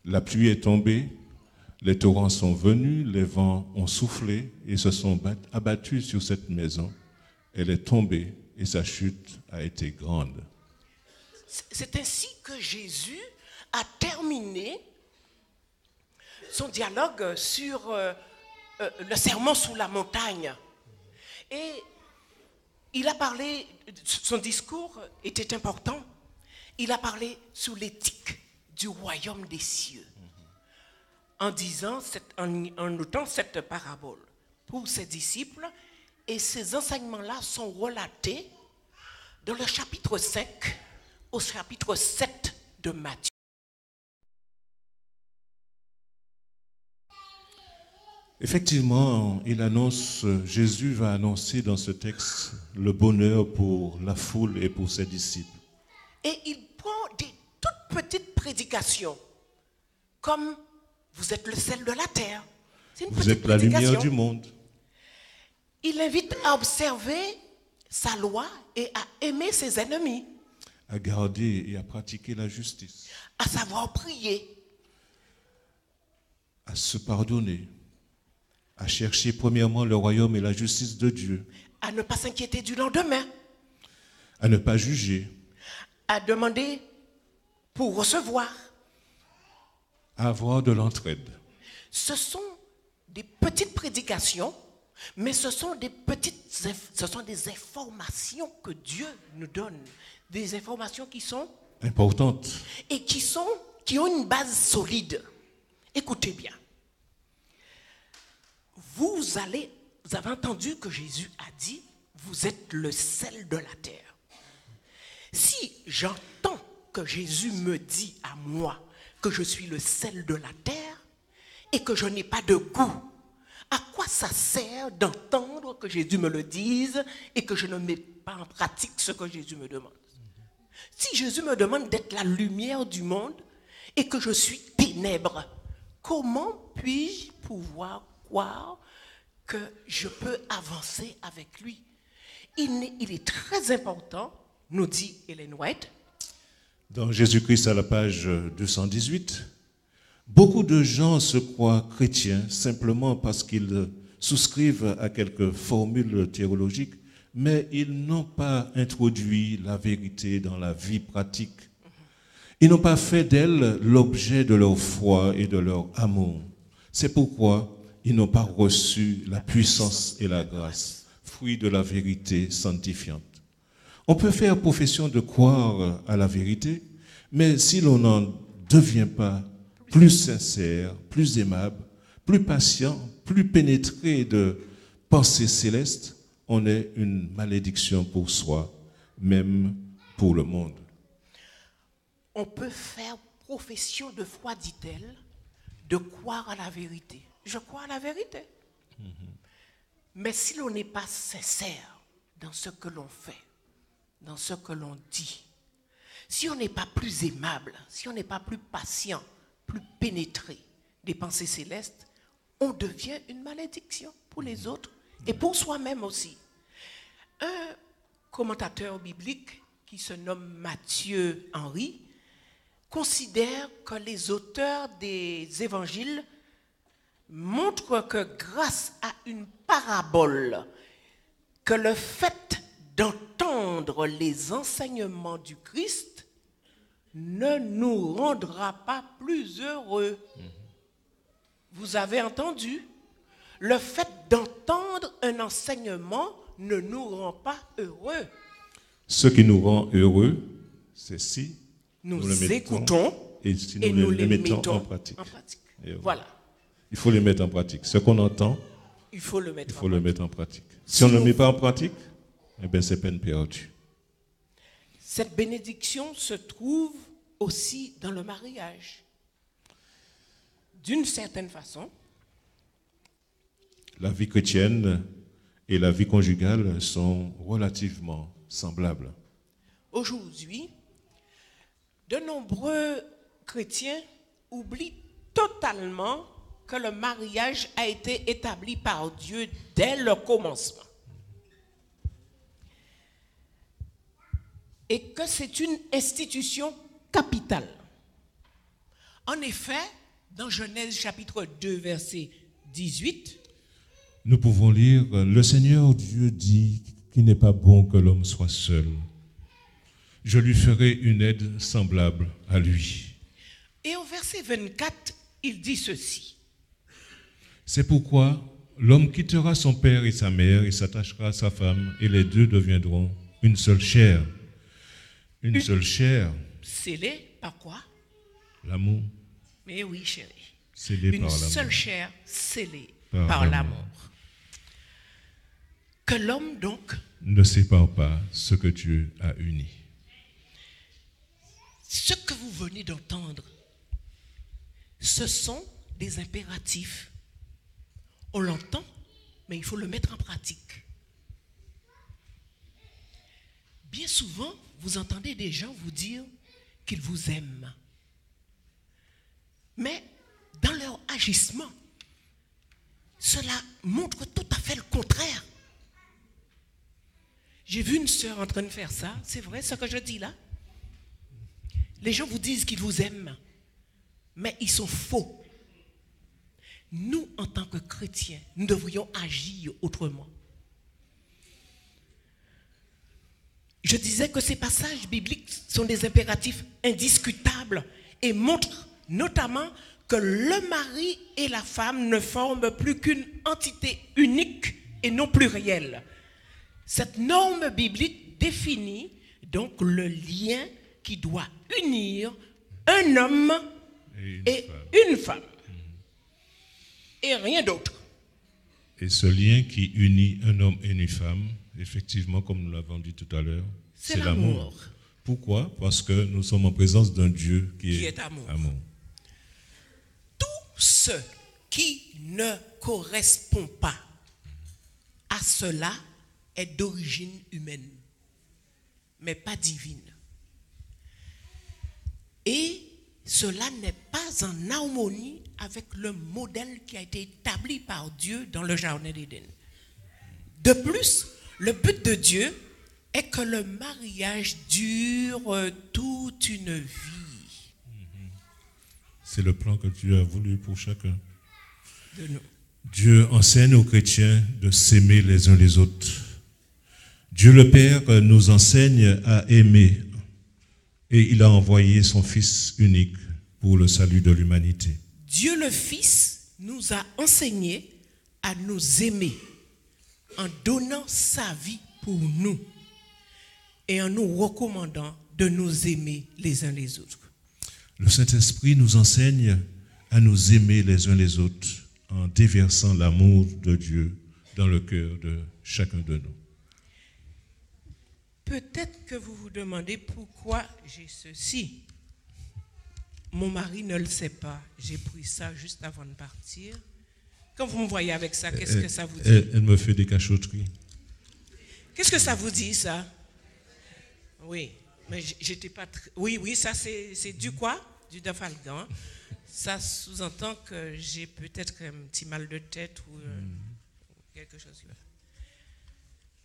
La pluie est tombée, les torrents sont venus, les vents ont soufflé et se sont abattus sur cette maison. Elle est tombée et sa chute a été grande. C'est ainsi que Jésus a terminé son dialogue sur le sermon sous la montagne. Et il a parlé, son discours était important, il a parlé sur l'éthique du royaume des cieux, en notant cette parabole pour ses disciples, et ces enseignements-là sont relatés dans le chapitre 5 au chapitre 7 de Matthieu. Effectivement, Jésus va annoncer dans ce texte le bonheur pour la foule et pour ses disciples. Et il prend des toutes petites prédications, comme vous êtes le sel de la terre. Vous êtes la lumière du monde. Il invite à observer sa loi et à aimer ses ennemis. À garder et à pratiquer la justice. À savoir prier. À se pardonner. À chercher premièrement le royaume et la justice de Dieu. À ne pas s'inquiéter du lendemain. À ne pas juger. À demander pour recevoir. À avoir de l'entraide. Ce sont des petites prédications, mais ce sont des informations que Dieu nous donne. Des informations qui sont importantes. Et qui ont une base solide. Écoutez bien. Vous avez entendu que Jésus a dit, vous êtes le sel de la terre. Si j'entends que Jésus me dit à moi que je suis le sel de la terre et que je n'ai pas de goût, à quoi ça sert d'entendre que Jésus me le dise et que je ne mets pas en pratique ce que Jésus me demande? Si Jésus me demande d'être la lumière du monde et que je suis ténèbres, comment puis-je pouvoir croire que je peux avancer avec lui? Il est très important, nous dit Ellen White. Dans Jésus-Christ à la page 218, beaucoup de gens se croient chrétiens simplement parce qu'ils souscrivent à quelques formules théologiques, mais ils n'ont pas introduit la vérité dans la vie pratique. Ils n'ont pas fait d'elle l'objet de leur foi et de leur amour. C'est pourquoi ils n'ont pas reçu la puissance et la grâce, fruit de la vérité sanctifiante. On peut faire profession de croire à la vérité, mais si l'on n'en devient pas plus sincère, plus aimable, plus patient, plus pénétré de pensées célestes, on est une malédiction pour soi, même pour le monde. On peut faire profession de foi, dit-elle, de croire à la vérité. Je crois à la vérité. Mais si l'on n'est pas sincère dans ce que l'on fait, dans ce que l'on dit, si on n'est pas plus aimable, si on n'est pas plus patient, plus pénétré des pensées célestes, on devient une malédiction pour les autres et pour soi-même aussi. Un commentateur biblique qui se nomme Matthieu Henry considère que les auteurs des évangiles montrent que grâce à une parabole, que le fait d'entendre les enseignements du Christ ne nous rendra pas plus heureux. Vous avez entendu? Le fait d'entendre un enseignement ne nous rend pas heureux. Ce qui nous rend heureux, c'est si nous écoutons et si nous, et nous les les mettons mettons en pratique. Et Voilà. Il faut les mettre en pratique. Ce qu'on entend, Il faut le mettre il faut en le pratique. mettre en pratique. Si on ne le met pas en pratique, eh bien, c'est peine perdue. Cette bénédiction se trouve aussi dans le mariage. D'une certaine façon, La vie chrétienne et la vie conjugale sont relativement semblables. aujourd'hui, de nombreux chrétiens oublient totalement que le mariage a été établi par Dieu dès le commencement. Et que c'est une institution capitale. En effet, dans Genèse chapitre 2, verset 18, Nous pouvons lire, le Seigneur Dieu dit qu'il n'est pas bon que l'homme soit seul. Je lui ferai une aide semblable à lui. et au verset 24, il dit ceci. C'est pourquoi l'homme quittera son père et sa mère et s'attachera à sa femme et les deux deviendront une seule chair. Une seule chair, Scellé par quoi? l'amour, Mais oui, chérie. scellé Une par l'amour. seule chair scellée Par par l'amour. l'amour. Que l'homme, donc, Ne sépare pas ce que Dieu a uni. ce que vous venez d'entendre, ce sont des impératifs. On l'entend, mais il faut le mettre en pratique. Bien souvent, vous entendez des gens vous dire qu'ils vous aiment. Mais dans leur agissement, cela montre tout à fait le contraire. J'ai vu une sœur en train de faire ça, c'est vrai ce que je dis là. Les gens vous disent qu'ils vous aiment, mais ils sont faux. Nous, en tant que chrétiens, nous devrions agir autrement. Je disais que ces passages bibliques sont des impératifs indiscutables et montrent notamment que le mari et la femme ne forment plus qu'une entité unique et non plurielle. Cette norme biblique définit donc le lien qui doit unir un homme et une femme. Et rien d'autre. Et ce lien qui unit un homme et une femme, effectivement, comme nous l'avons dit tout à l'heure, C'est l'amour. Pourquoi? Parce que nous sommes en présence d'un Dieu qui est amour. Tout ce qui ne correspond pas à cela est d'origine humaine, mais pas divine. Et cela n'est pas en harmonie avec le modèle qui a été établi par Dieu dans le jardin d'Éden. De plus, le but de Dieu est que le mariage dure toute une vie. C'est le plan que Dieu a voulu pour chacun. De nous. Dieu enseigne aux chrétiens de s'aimer les uns les autres. Dieu le Père nous enseigne à aimer et il a envoyé son Fils unique pour le salut de l'humanité. Dieu le Fils nous a enseigné à nous aimer en donnant sa vie pour nous et en nous recommandant de nous aimer les uns les autres. Le Saint-Esprit nous enseigne à nous aimer les uns les autres en déversant l'amour de Dieu dans le cœur de chacun de nous. Peut-être que vous vous demandez pourquoi j'ai ceci. Mon mari ne le sait pas. J'ai pris ça juste avant de partir. Quand vous me voyez avec ça, qu'est-ce que ça vous dit? Elle me fait des cachotteries. Qu'est-ce que ça vous dit, ça? Oui, mais j'étais pas très... Oui, ça c'est du quoi? Du dafalgan. Ça sous-entend que j'ai peut-être un petit mal de tête ou quelque chose là.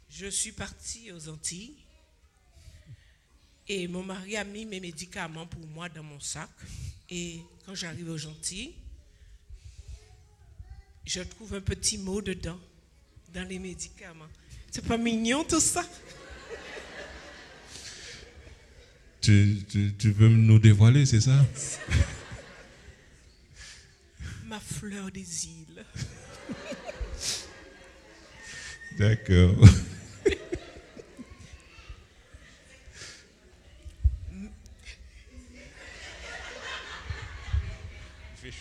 Je suis partie aux Antilles et mon mari a mis mes médicaments pour moi dans mon sac. Et quand j'arrive aux Antilles, je trouve un petit mot dedans, dans les médicaments. C'est pas mignon tout ça? Tu veux nous dévoiler, c'est ça? Ma fleur des îles. D'accord.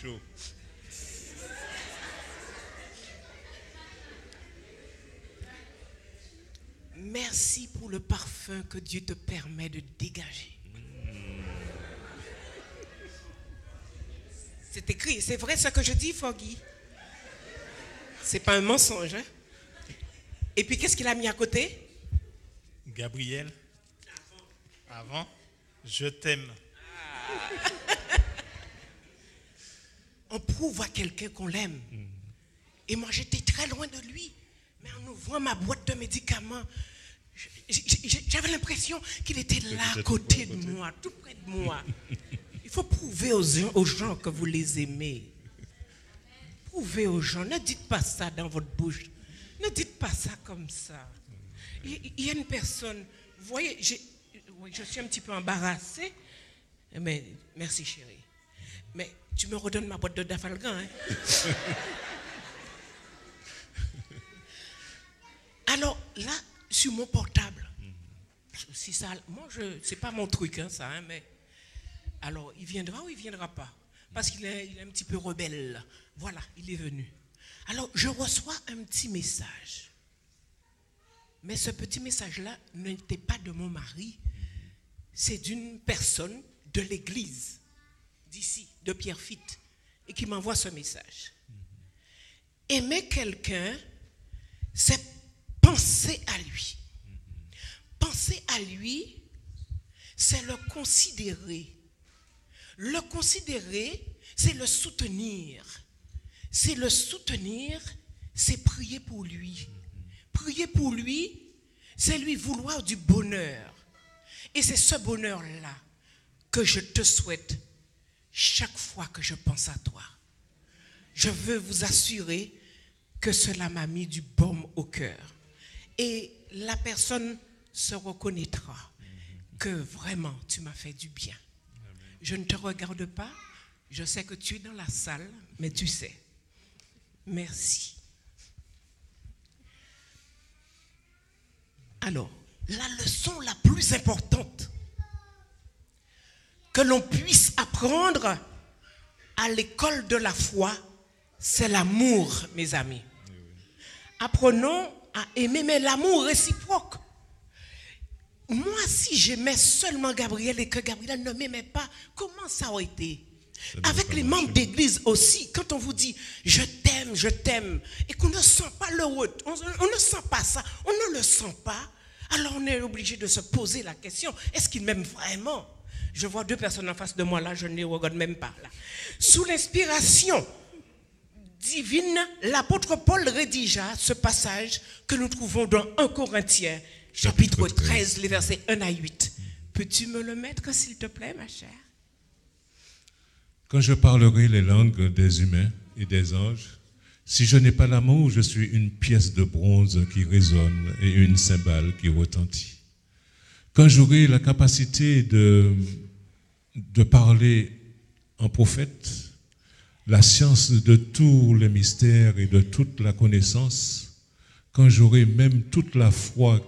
chaud. Merci pour le parfum que Dieu te permet de dégager. C'est écrit, c'est vrai ce que je dis, Foggy. C'est pas un mensonge. Hein? Et puis qu'est-ce qu'il a mis à côté? Gabriel, avant, je t'aime. On prouve à quelqu'un qu'on l'aime. Et moi, j'étais très loin de lui. Mais en ouvrant ma boîte de médicaments, j'avais l'impression qu'il était là, à côté de moi, tout près de moi. Il faut prouver aux gens que vous les aimez. Prouvez aux gens. Ne dites pas ça dans votre bouche. Ne dites pas ça comme ça. Il y a une personne, vous voyez, je suis un petit peu embarrassée. Mais merci chérie. Mais tu me redonnes ma boîte de Dafalgan. Hein? Alors là, sur mon portable, si ça, moi c'est pas mon truc hein, ça, hein, mais alors il viendra ou il viendra pas, parce qu'il est un petit peu rebelle. Voilà, il est venu. Alors je reçois un petit message, mais ce petit message-là n'était pas de mon mari, c'est d'une personne de l'église d'ici, de Pierrefitte, et qui m'envoie ce message. Aimer quelqu'un, c'est penser à lui. Penser à lui, c'est le considérer. Le considérer, c'est le soutenir. C'est le soutenir, c'est prier pour lui. Prier pour lui, c'est lui vouloir du bonheur. Et c'est ce bonheur-là que je te souhaite chaque fois que je pense à toi. Je veux vous assurer que cela m'a mis du baume au cœur. Et la personne se reconnaîtra que vraiment tu m'as fait du bien. Je ne te regarde pas, je sais que tu es dans la salle, mais tu sais. Merci. Alors, la leçon la plus importante que l'on puisse apprendre à l'école de la foi, c'est l'amour, mes amis. Apprenons à aimer, mais l'amour réciproque. Moi, si j'aimais seulement Gabriel et que Gabriel ne m'aimait pas, comment ça aurait été? Avec les membres d'église aussi, quand on vous dit je t'aime, et qu'on ne sent pas le retour, on ne sent pas ça, on ne le sent pas, alors on est obligé de se poser la question, est-ce qu'il m'aime vraiment? Je vois deux personnes en face de moi là, je ne les regarde même pas là. Sous l'inspiration divine, l'apôtre Paul rédigea ce passage que nous trouvons dans 1 Corinthiens, chapitre 13, les versets 1 à 8. Peux-tu me le mettre, s'il te plaît, ma chère? Quand je parlerai les langues des humains et des anges, si je n'ai pas l'amour, je suis une pièce de bronze qui résonne et une cymbale qui retentit. Quand j'aurai la capacité de parler en prophète, la science de tous les mystères et de toute la connaissance, quand j'aurai même toute la foi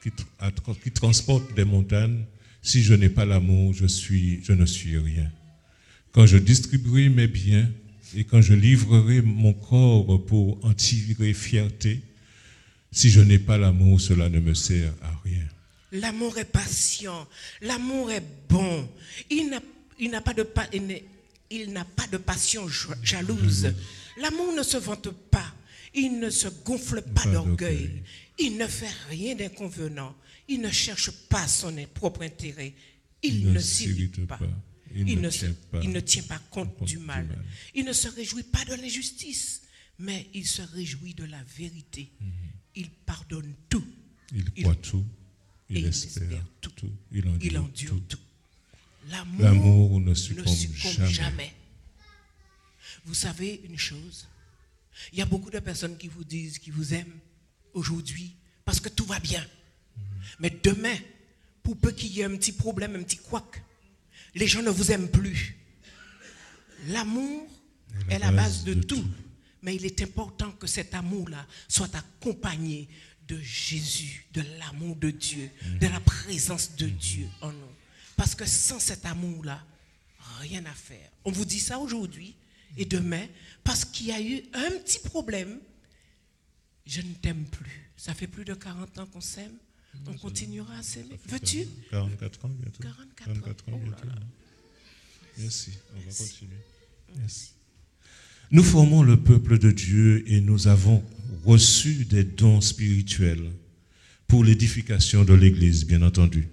qui transporte des montagnes, si je n'ai pas l'amour, je ne suis rien. Quand je distribuerai mes biens et quand je livrerai mon corps pour en tirer fierté, si je n'ai pas l'amour, cela ne me sert à rien. L'amour est patient, l'amour est bon, il n'a pas de passion jalouse. L'amour ne se vante pas, il ne se gonfle pas d'orgueil, il ne fait rien d'inconvenant, il ne cherche pas son propre intérêt, il ne s'irrite pas. Il ne tient pas compte du mal. Il ne se réjouit pas de l'injustice, mais il se réjouit de la vérité. Il pardonne tout. Il croit tout. Il espère tout. Il endure tout. L'amour ne succombe jamais. Vous savez une chose? Il y a beaucoup de personnes qui vous disent qu'ils vous aiment aujourd'hui parce que tout va bien. Mais demain, pour peu qu'il y ait un petit problème, un petit couac, les gens ne vous aiment plus. L'amour est la base de tout. Mais il est important que cet amour-là soit accompagné de Jésus, de l'amour de Dieu, de la présence de Dieu en nous. Parce que sans cet amour-là, rien à faire. On vous dit ça aujourd'hui, Et demain, parce qu'il y a eu un petit problème, je ne t'aime plus. Ça fait plus de 40 ans qu'on s'aime. On continuera à s'aimer. Veux-tu? 44 ans bientôt. 44 ans bientôt. Merci, on va continuer. Merci. Nous formons le peuple de Dieu et nous avons reçu des dons spirituels pour l'édification de l'Église, bien entendu.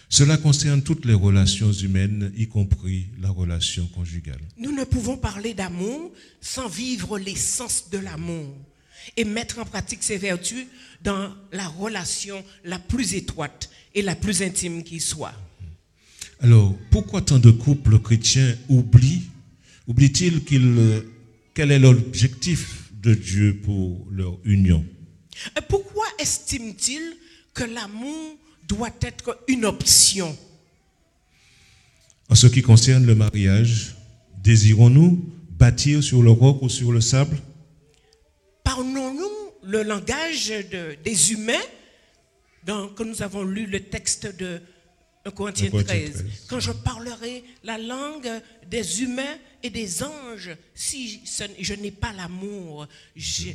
Cela concerne toutes les relations humaines, y compris la relation conjugale. Nous ne pouvons parler d'amour sans vivre l'essence de l'amour et mettre en pratique ses vertus dans la relation la plus étroite et la plus intime qui soit. Alors, pourquoi tant de couples chrétiens oublient-ils quel est l'objectif de Dieu pour leur union? Pourquoi estiment-ils que l'amour doit être une option? En ce qui concerne le mariage, désirons-nous bâtir sur le roc ou sur le sable? Parlons-nous le langage des humains quand nous avons lu le texte de 1 Corinthiens 13. Quand je parlerai la langue des humains et des anges, si je n'ai pas l'amour, je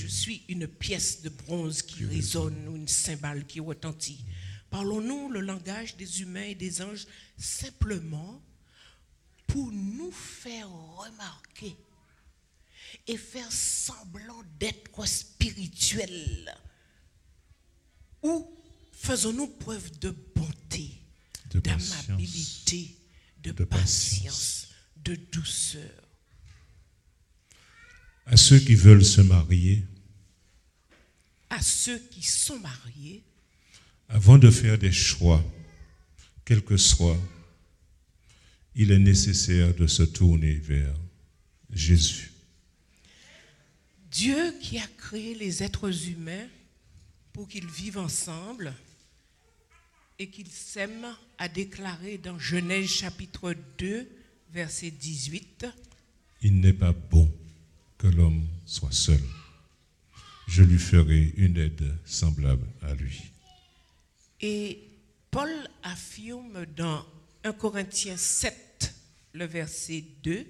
suis une pièce de bronze qui résonne ou une cymbale qui retentit. Parlons-nous le langage des humains et des anges simplement pour nous faire remarquer et faire semblant d'être spirituels? Ou faisons-nous preuve de bonté, d'amabilité, de patience, de douceur? À ceux qui veulent se marier, à ceux qui sont mariés, avant de faire des choix, quels que soient, il est nécessaire de se tourner vers Jésus. Dieu qui a créé les êtres humains pour qu'ils vivent ensemble et qu'ils s'aiment, a déclaré dans Genèse chapitre 2, verset 18. Il n'est pas bon que l'homme soit seul. Je lui ferai une aide semblable à lui. Et Paul affirme dans 1 Corinthiens 7, le verset 2,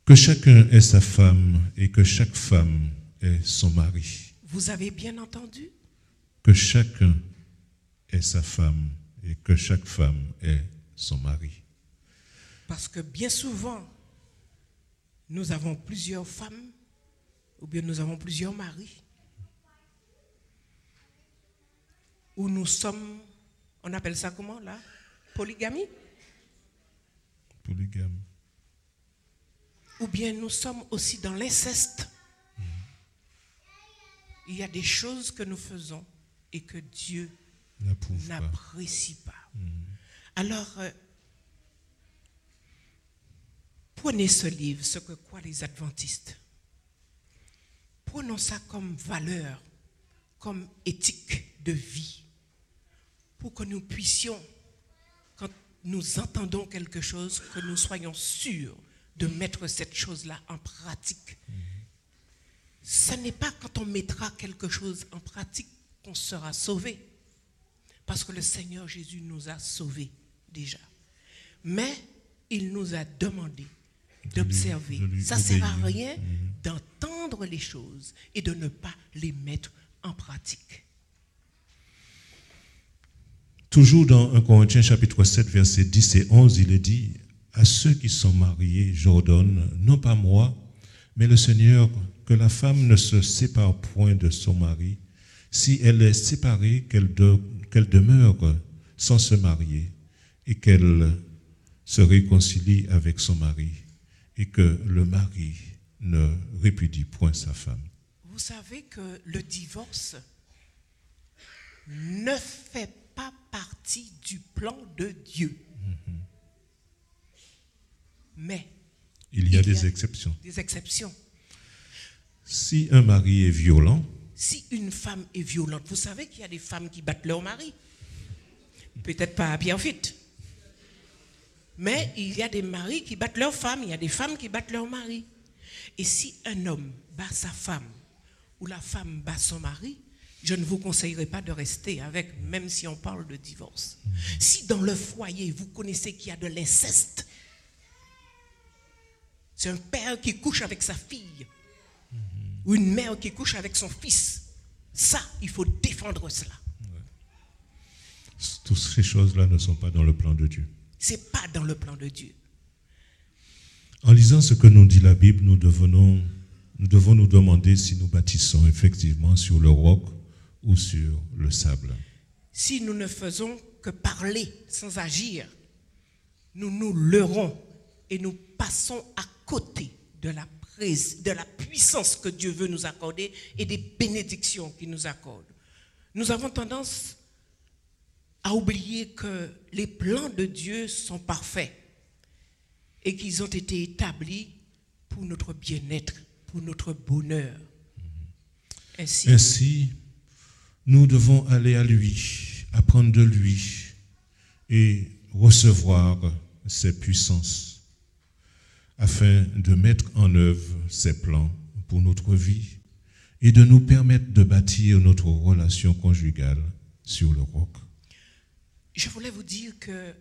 que chacun ait sa femme et que chaque femme ait son mari. Vous avez bien entendu? Que chacun ait sa femme et que chaque femme ait son mari. Parce que bien souvent, nous avons plusieurs femmes ou bien nous avons plusieurs maris. Ou nous sommes, on appelle ça comment là? Polygamie? Polygame. Ou bien nous sommes aussi dans l'inceste. Il y a des choses que nous faisons et que Dieu n'apprécie pas. Alors, prenez ce livre, Ce que croient les adventistes. Prenons ça comme valeur, comme éthique de vie, pour que nous puissions, quand nous entendons quelque chose, que nous soyons sûrs de mettre cette chose-là en pratique. Ce n'est pas quand on mettra quelque chose en pratique qu'on sera sauvé. Parce que le Seigneur Jésus nous a sauvés déjà. Mais il nous a demandé d'observer. Ça ne sert à rien d'entendre les choses et de ne pas les mettre en pratique. Toujours dans 1 Corinthiens chapitre 7, versets 10 et 11, il est dit: à ceux qui sont mariés, j'ordonne, non pas moi, mais le Seigneur, que la femme ne se sépare point de son mari. Si elle est séparée, qu'elle demeure sans se marier et qu'elle se réconcilie avec son mari et que le mari ne répudie point sa femme. Vous savez que le divorce ne fait pas partie du plan de Dieu. Mais il y a des exceptions. Des exceptions. Si un mari est violent, si une femme est violente, vous savez qu'il y a des femmes qui battent leur mari. Peut-être pas à Pierrefitte. Mais il y a des maris qui battent leur femme, il y a des femmes qui battent leur mari. Et si un homme bat sa femme ou la femme bat son mari, je ne vous conseillerais pas de rester avec, même si on parle de divorce. Si dans le foyer, vous connaissez qu'il y a de l'inceste, C'est un père qui couche avec sa fille. Ou une mère qui couche avec son fils. Ça, il faut défendre cela. Toutes ces choses-là ne sont pas dans le plan de Dieu. Ce n'est pas dans le plan de Dieu. En lisant ce que nous dit la Bible, nous devons nous demander si nous bâtissons effectivement sur le roc ou sur le sable. Si nous ne faisons que parler sans agir, nous nous leurrons et nous passons à côté de la puissance que Dieu veut nous accorder et des bénédictions qu'il nous accorde. Nous avons tendance à oublier que les plans de Dieu sont parfaits et qu'ils ont été établis pour notre bien-être, pour notre bonheur. Ainsi, nous devons aller à lui, apprendre de lui et recevoir ses puissances afin de mettre en œuvre ses plans pour notre vie et de nous permettre de bâtir notre relation conjugale sur le roc. Je voulais vous dire que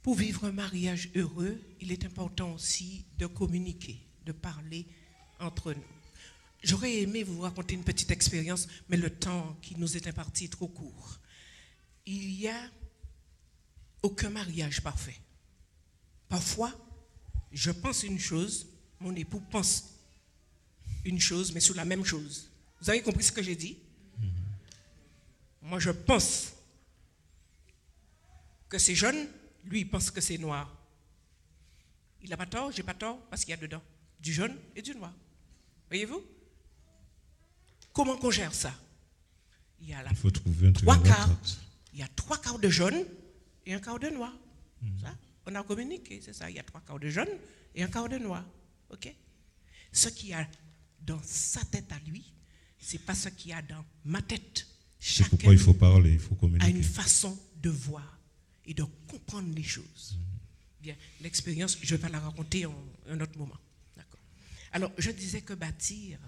pour vivre un mariage heureux, il est important aussi de communiquer, de parler entre nous. J'aurais aimé vous raconter une petite expérience, mais le temps qui nous est imparti est trop court. Il n'y a aucun mariage parfait. Parfois, je pense une chose, mon époux pense une chose, mais sur la même chose. Vous avez compris ce que j'ai dit? Moi, je pense que c'est jaune, lui, il pense que c'est noir. Il n'a pas tort, j'ai pas tort, parce qu'il y a dedans du jaune et du noir. Voyez-vous? Comment qu'on gère ça? Il faut trouver trois quarts de jaune et un quart de noir. Ça, on a communiqué, c'est ça. Il y a 3 quarts de jaune et un quart de noir. OK? Ce qu'il y a dans sa tête à lui, c'est pas ce qu'il y a dans ma tête. C'est pourquoi il faut parler, il faut communiquer. A une façon de voir et de comprendre les choses. Bien, l'expérience, je vais la raconter en un autre moment. D'accord. Alors, je disais que bâtir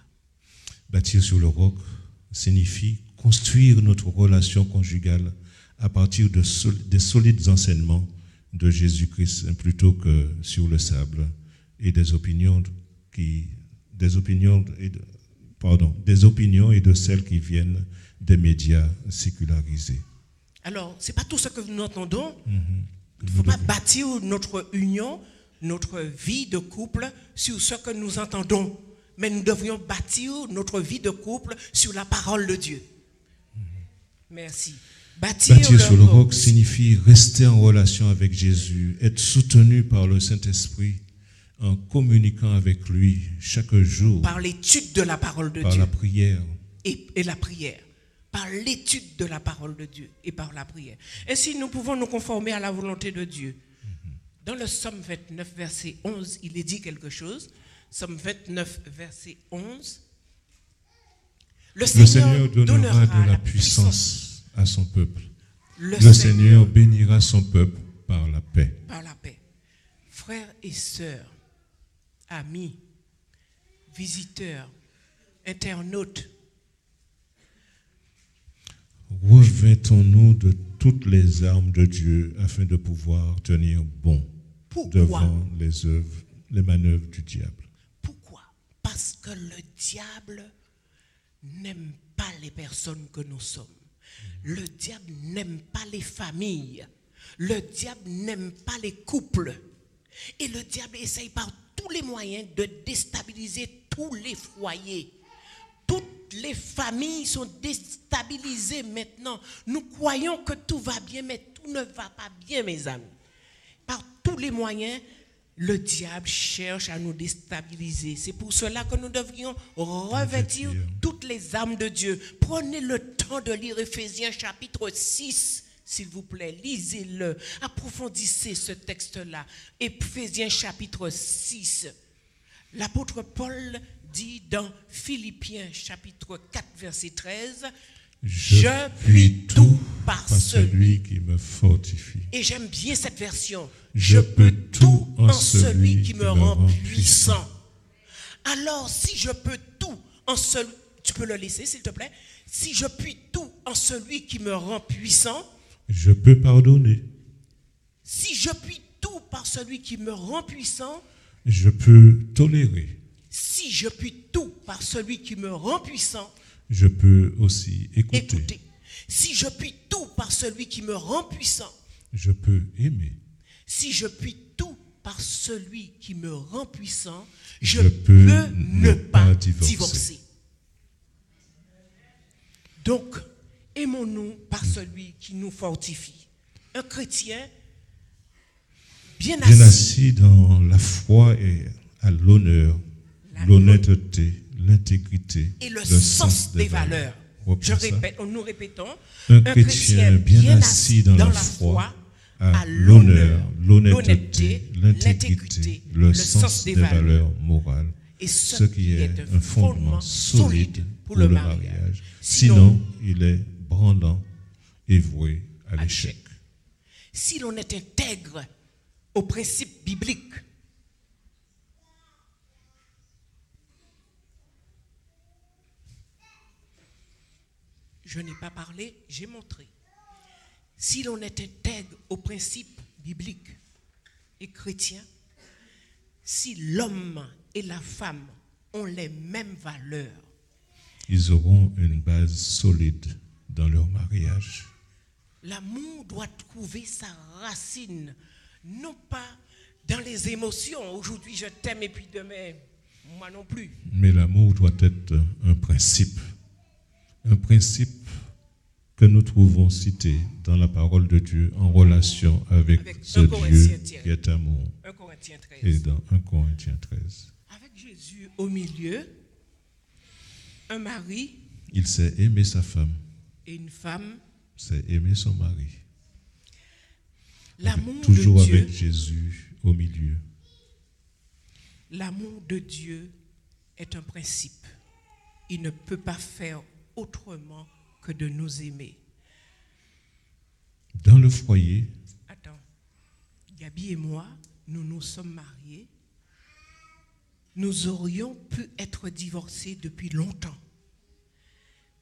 sur le roc signifie construire notre relation conjugale à partir des solides enseignements de Jésus-Christ plutôt que sur le sable et des opinions et de celles qui viennent des médias sécularisés. Alors, ce n'est pas tout ce que nous entendons. Il ne faut pas bâtir notre union, notre vie de couple sur ce que nous entendons. Mais nous devrions bâtir notre vie de couple sur la parole de Dieu. Merci. Bâtir sur le roc signifie rester en relation avec Jésus, être soutenu par le Saint-Esprit en communiquant avec lui chaque jour. Par l'étude de la parole de Dieu. Par la prière. Et la prière. Par l'étude de la parole de Dieu et par la prière. Ainsi, nous pouvons nous conformer à la volonté de Dieu. Dans le Psaume 29, verset 11, il est dit quelque chose. Psaume 29, verset 11. Le Seigneur donnera de la puissance à son peuple. Le Seigneur bénira son peuple par la paix. Par la paix. Frères et sœurs, amis, visiteurs, internautes, revêtons-nous de toutes les armes de Dieu afin de pouvoir tenir bon devant les manœuvres du diable. Pourquoi? Parce que le diable n'aime pas les personnes que nous sommes. Le diable n'aime pas les familles. Le diable n'aime pas les couples. Et le diable essaye par tous les moyens de déstabiliser tous les foyers. Toutes les familles sont déstabilisées maintenant. Nous croyons que tout va bien, mais tout ne va pas bien, mes amis. Par tous les moyens, le diable cherche à nous déstabiliser. C'est pour cela que nous devrions revêtir toutes les armes de Dieu. Prenez le temps de lire Éphésiens chapitre 6, s'il vous plaît. Lisez-le. Approfondissez ce texte-là. Éphésiens chapitre 6. L'apôtre Paul dit dans Philippiens chapitre 4, verset 13, « Je puis tout par celui qui me fortifie. » Et j'aime bien cette version. « Je peux tout en celui qui me rend puissant. » Alors, si je peux tout en celui... Tu peux le laisser, s'il te plaît. Si je puis tout en celui qui me rend puissant. Je peux pardonner. Si je puis tout par celui qui me rend puissant, je peux tolérer. si je puis tout par celui qui me rend puissant, Je peux aussi écouter. écoutez, si je puis tout par celui qui me rend puissant, Je peux aimer. si je puis tout par celui qui me rend puissant, je Je peux peux ne pas divorcer. Donc, aimons-nous par celui qui nous fortifie. Un chrétien bien Bien assis, assis dans la foi et à l'honneur, l'honnêteté, l'intégrité et le sens des valeurs. Je Reprends ça. répète, nous répétons, Un chrétien bien assis dans la foi, à l'honneur, l'honnêteté, l'intégrité, le sens des valeurs morales, et ce qui est un fondement solide pour le mariage. Sinon, il est branlant et voué à l'échec. Si l'on est intègre aux principes bibliques, je n'ai pas parlé, j'ai montré. Si l'on est intègre aux principes bibliques et chrétiens, si l'homme et la femme ont les mêmes valeurs, Ils auront une base solide dans leur mariage. l'amour doit trouver sa racine, non pas dans les émotions. Aujourd'hui, je t'aime et puis demain, moi non plus. Mais l'amour doit être un principe que nous trouvons cité dans la parole de Dieu en relation avec ce 1 Dieu Corinthiens qui est amour. 1 Corinthiens 13. Et dans 1 Corinthiens 13. Avec Jésus au milieu, un mari Il sait aimer sa femme, et une femme, sait aimer son mari. l'amour Toujours de Dieu, avec Jésus au milieu. l'amour de Dieu est un principe. Il ne peut pas faire autrement que de nous aimer. Dans le foyer, Attends, Gabi et moi, nous nous sommes mariés. Nous aurions pu être divorcés depuis longtemps.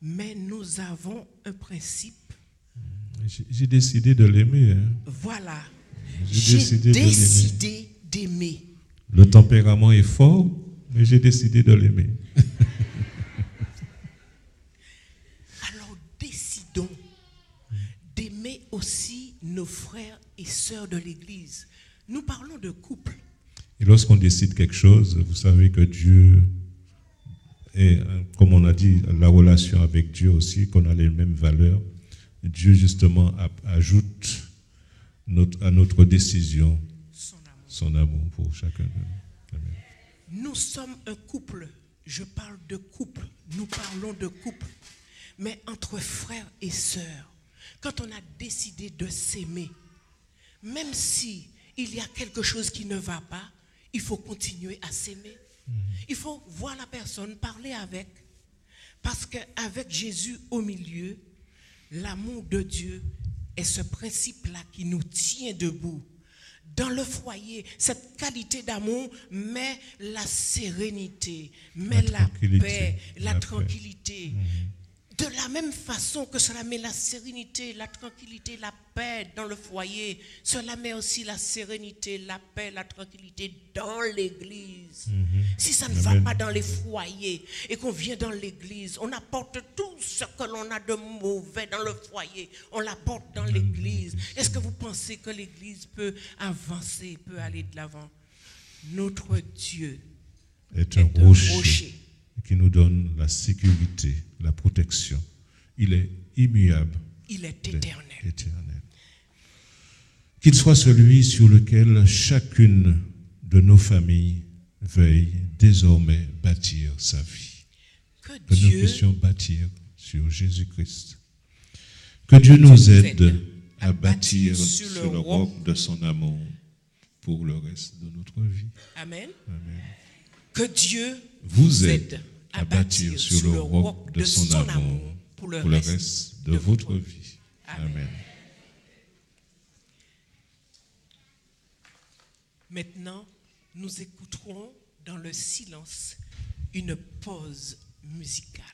Mais nous avons un principe. j'ai décidé de l'aimer. Hein. Voilà. J'ai J'ai décidé de l'aimer. décidé d'aimer. Le tempérament est fort, mais j'ai décidé de l'aimer. Alors décidons d'aimer aussi nos frères et sœurs de l'Église. Nous parlons de couple. Et lorsqu'on décide quelque chose, vous savez que Dieu est, comme on a dit, la relation avec Dieu aussi, qu'on a les mêmes valeurs. Dieu, justement, ajoute à notre décision son amour pour chacun de nous. Amen. Nous sommes un couple. Je parle de couple. Nous parlons de couple. Mais entre frères et sœurs, quand on a décidé de s'aimer, même si il y a quelque chose qui ne va pas, il faut continuer à s'aimer. Il faut voir la personne, parler avec. Parce qu'avec Jésus au milieu, l'amour de Dieu est ce principe-là qui nous tient debout. Dans le foyer, cette qualité d'amour met la sérénité, met la paix, la tranquillité. De la même façon que cela met la sérénité, la tranquillité, la paix dans le foyer, cela met aussi la sérénité, la paix, la tranquillité dans l'église. Si ça ne va pas dans les foyers et qu'on vient dans l'église, on apporte tout ce que l'on a de mauvais dans le foyer, on l'apporte dans l'église. Est-ce que vous pensez que l'église peut avancer, peut aller de l'avant? Notre Dieu est un rocher qui nous donne la sécurité, la protection. Il est immuable. Il est éternel. Qu'il soit celui sur lequel chacune de nos familles veuille désormais bâtir sa vie. Que nous puissions bâtir sur Jésus-Christ. Que Dieu nous aide à bâtir sur le roc de son amour pour le reste de notre vie. Amen. Amen. Que Dieu vous aide à bâtir sur le roc de son amour pour le reste de votre vie. Amen. Maintenant, nous écouterons dans le silence une pause musicale.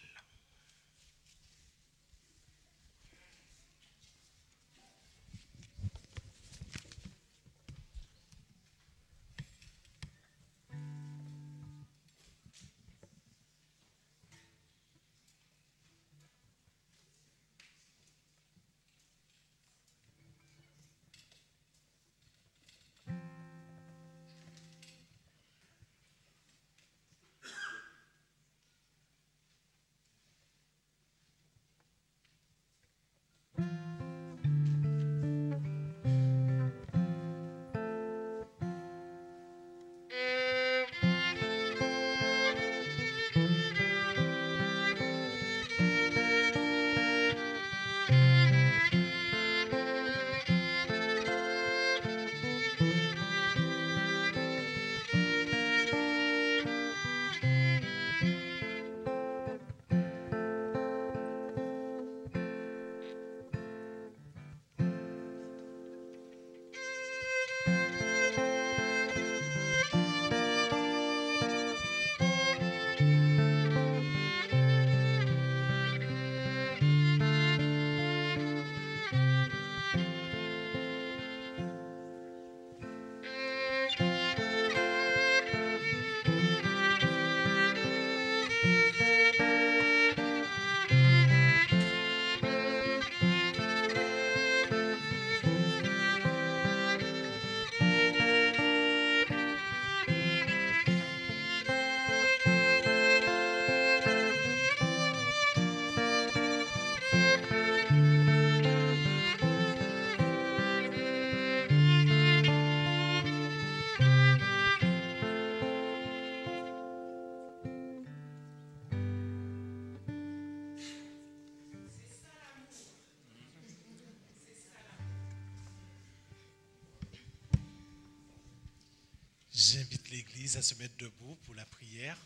J'invite l'Église à se mettre debout pour la prière.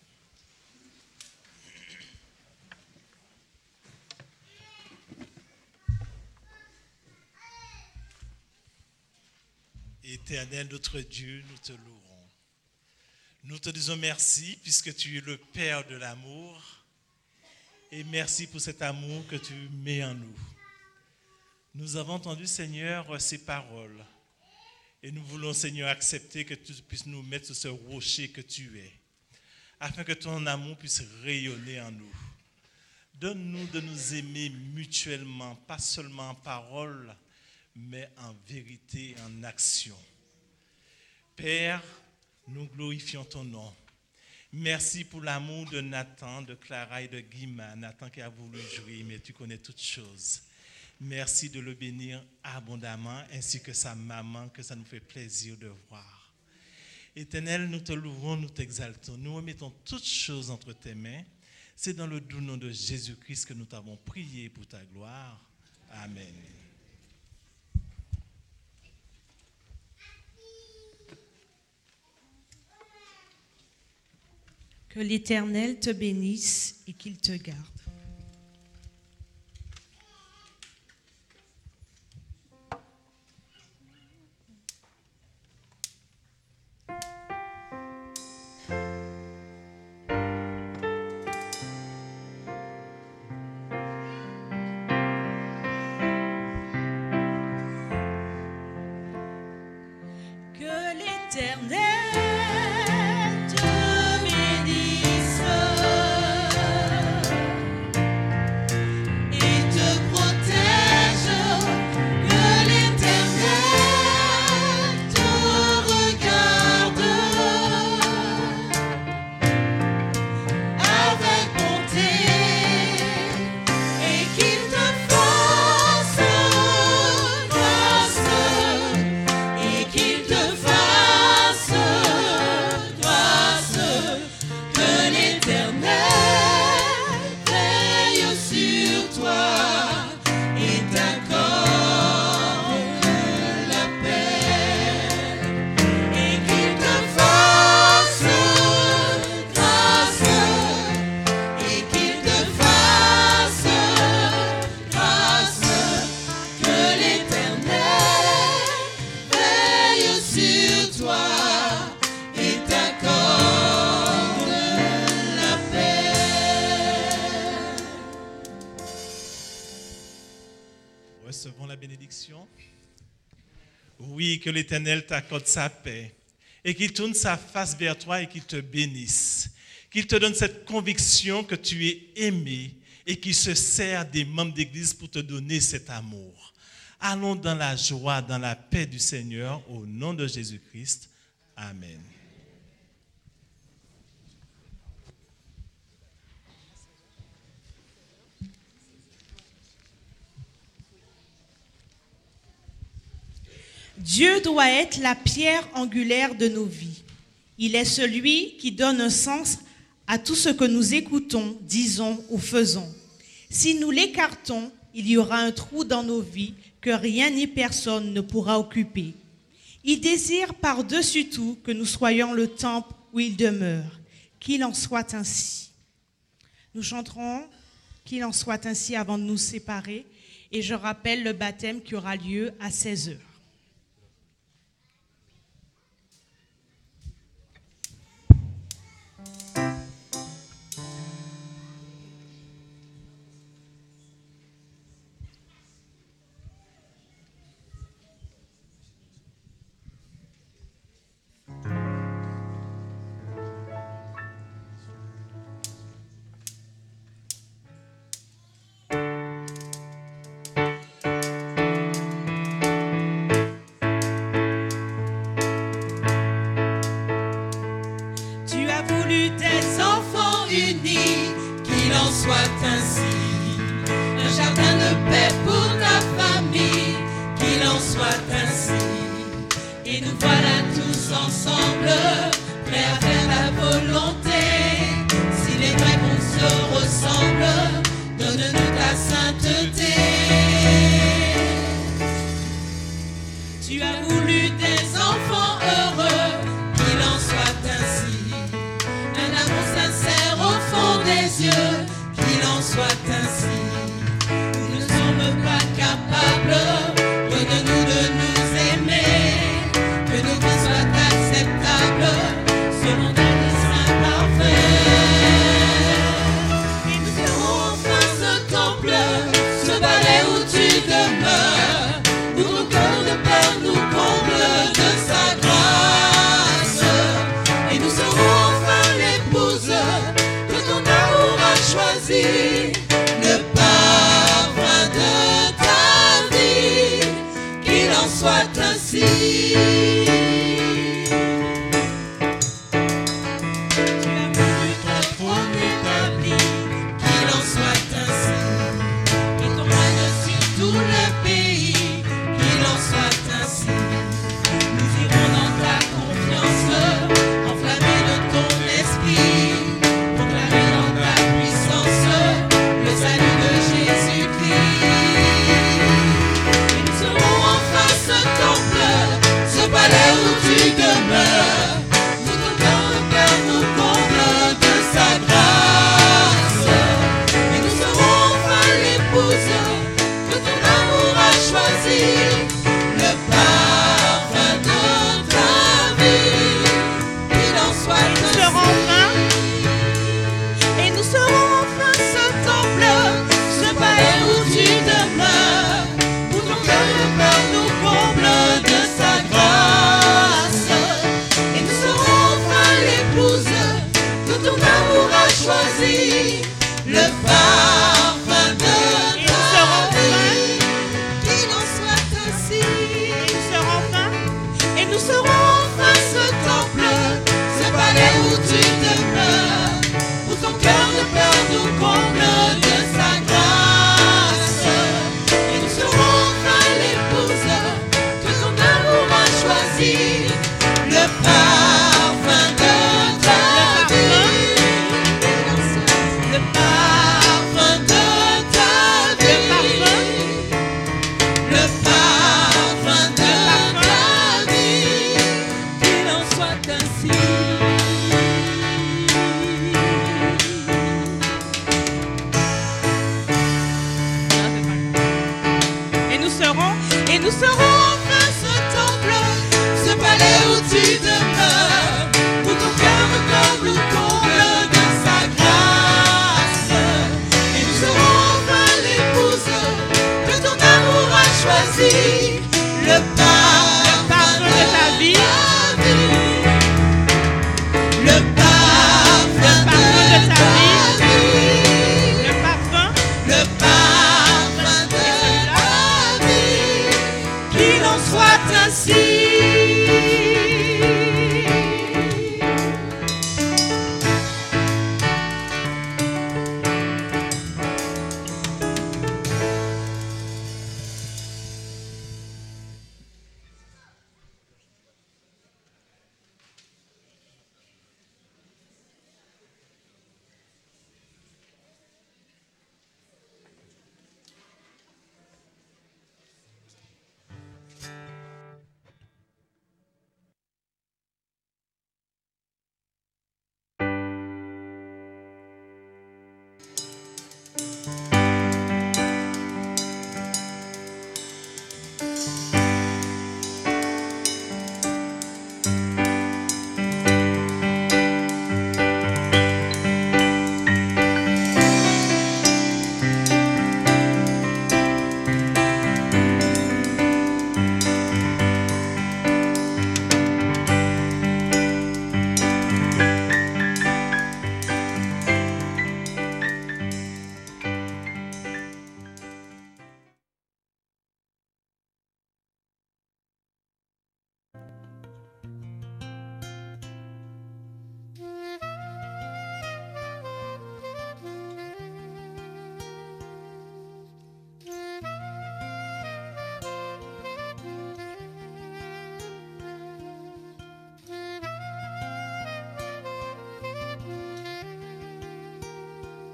Éternel, notre Dieu, nous te louerons. Nous te disons merci puisque tu es le Père de l'amour. Et merci pour cet amour que tu mets en nous. Nous avons entendu, Seigneur, ces paroles. Et nous voulons, Seigneur, accepter que tu puisses nous mettre sur ce rocher que tu es, afin que ton amour puisse rayonner en nous. Donne-nous de nous aimer mutuellement, pas seulement en parole, mais en vérité, en action. Père, nous glorifions ton nom. Merci pour l'amour de Nathan, de Clara et de Guima. Nathan qui a voulu jouer, mais tu connais toutes choses. Merci de le bénir abondamment, ainsi que sa maman, que ça nous fait plaisir de voir. Éternel, nous te louons, nous t'exaltons. Nous remettons toutes choses entre tes mains. C'est dans le doux nom de Jésus-Christ que nous t'avons prié pour ta gloire. Amen. Que l'Éternel te bénisse et qu'il te garde. Que l'Éternel Recevons la bénédiction. Oui, que l'Éternel t'accorde sa paix et qu'il tourne sa face vers toi et qu'il te bénisse. Qu'il te donne cette conviction que tu es aimé et qu'il se sert des membres d'Église pour te donner cet amour. Allons dans la joie, dans la paix du Seigneur, au nom de Jésus-Christ. Amen. Dieu doit être la pierre angulaire de nos vies. Il est celui qui donne un sens à tout ce que nous écoutons, disons ou faisons. Si nous l'écartons, il y aura un trou dans nos vies que rien ni personne ne pourra occuper. Il désire par-dessus tout que nous soyons le temple où il demeure. Qu'il en soit ainsi. Nous chanterons « Qu'il en soit ainsi » avant de nous séparer. Et je rappelle le baptême qui aura lieu à 16h. Tu as voulu des enfants heureux, qu'il en soit vie.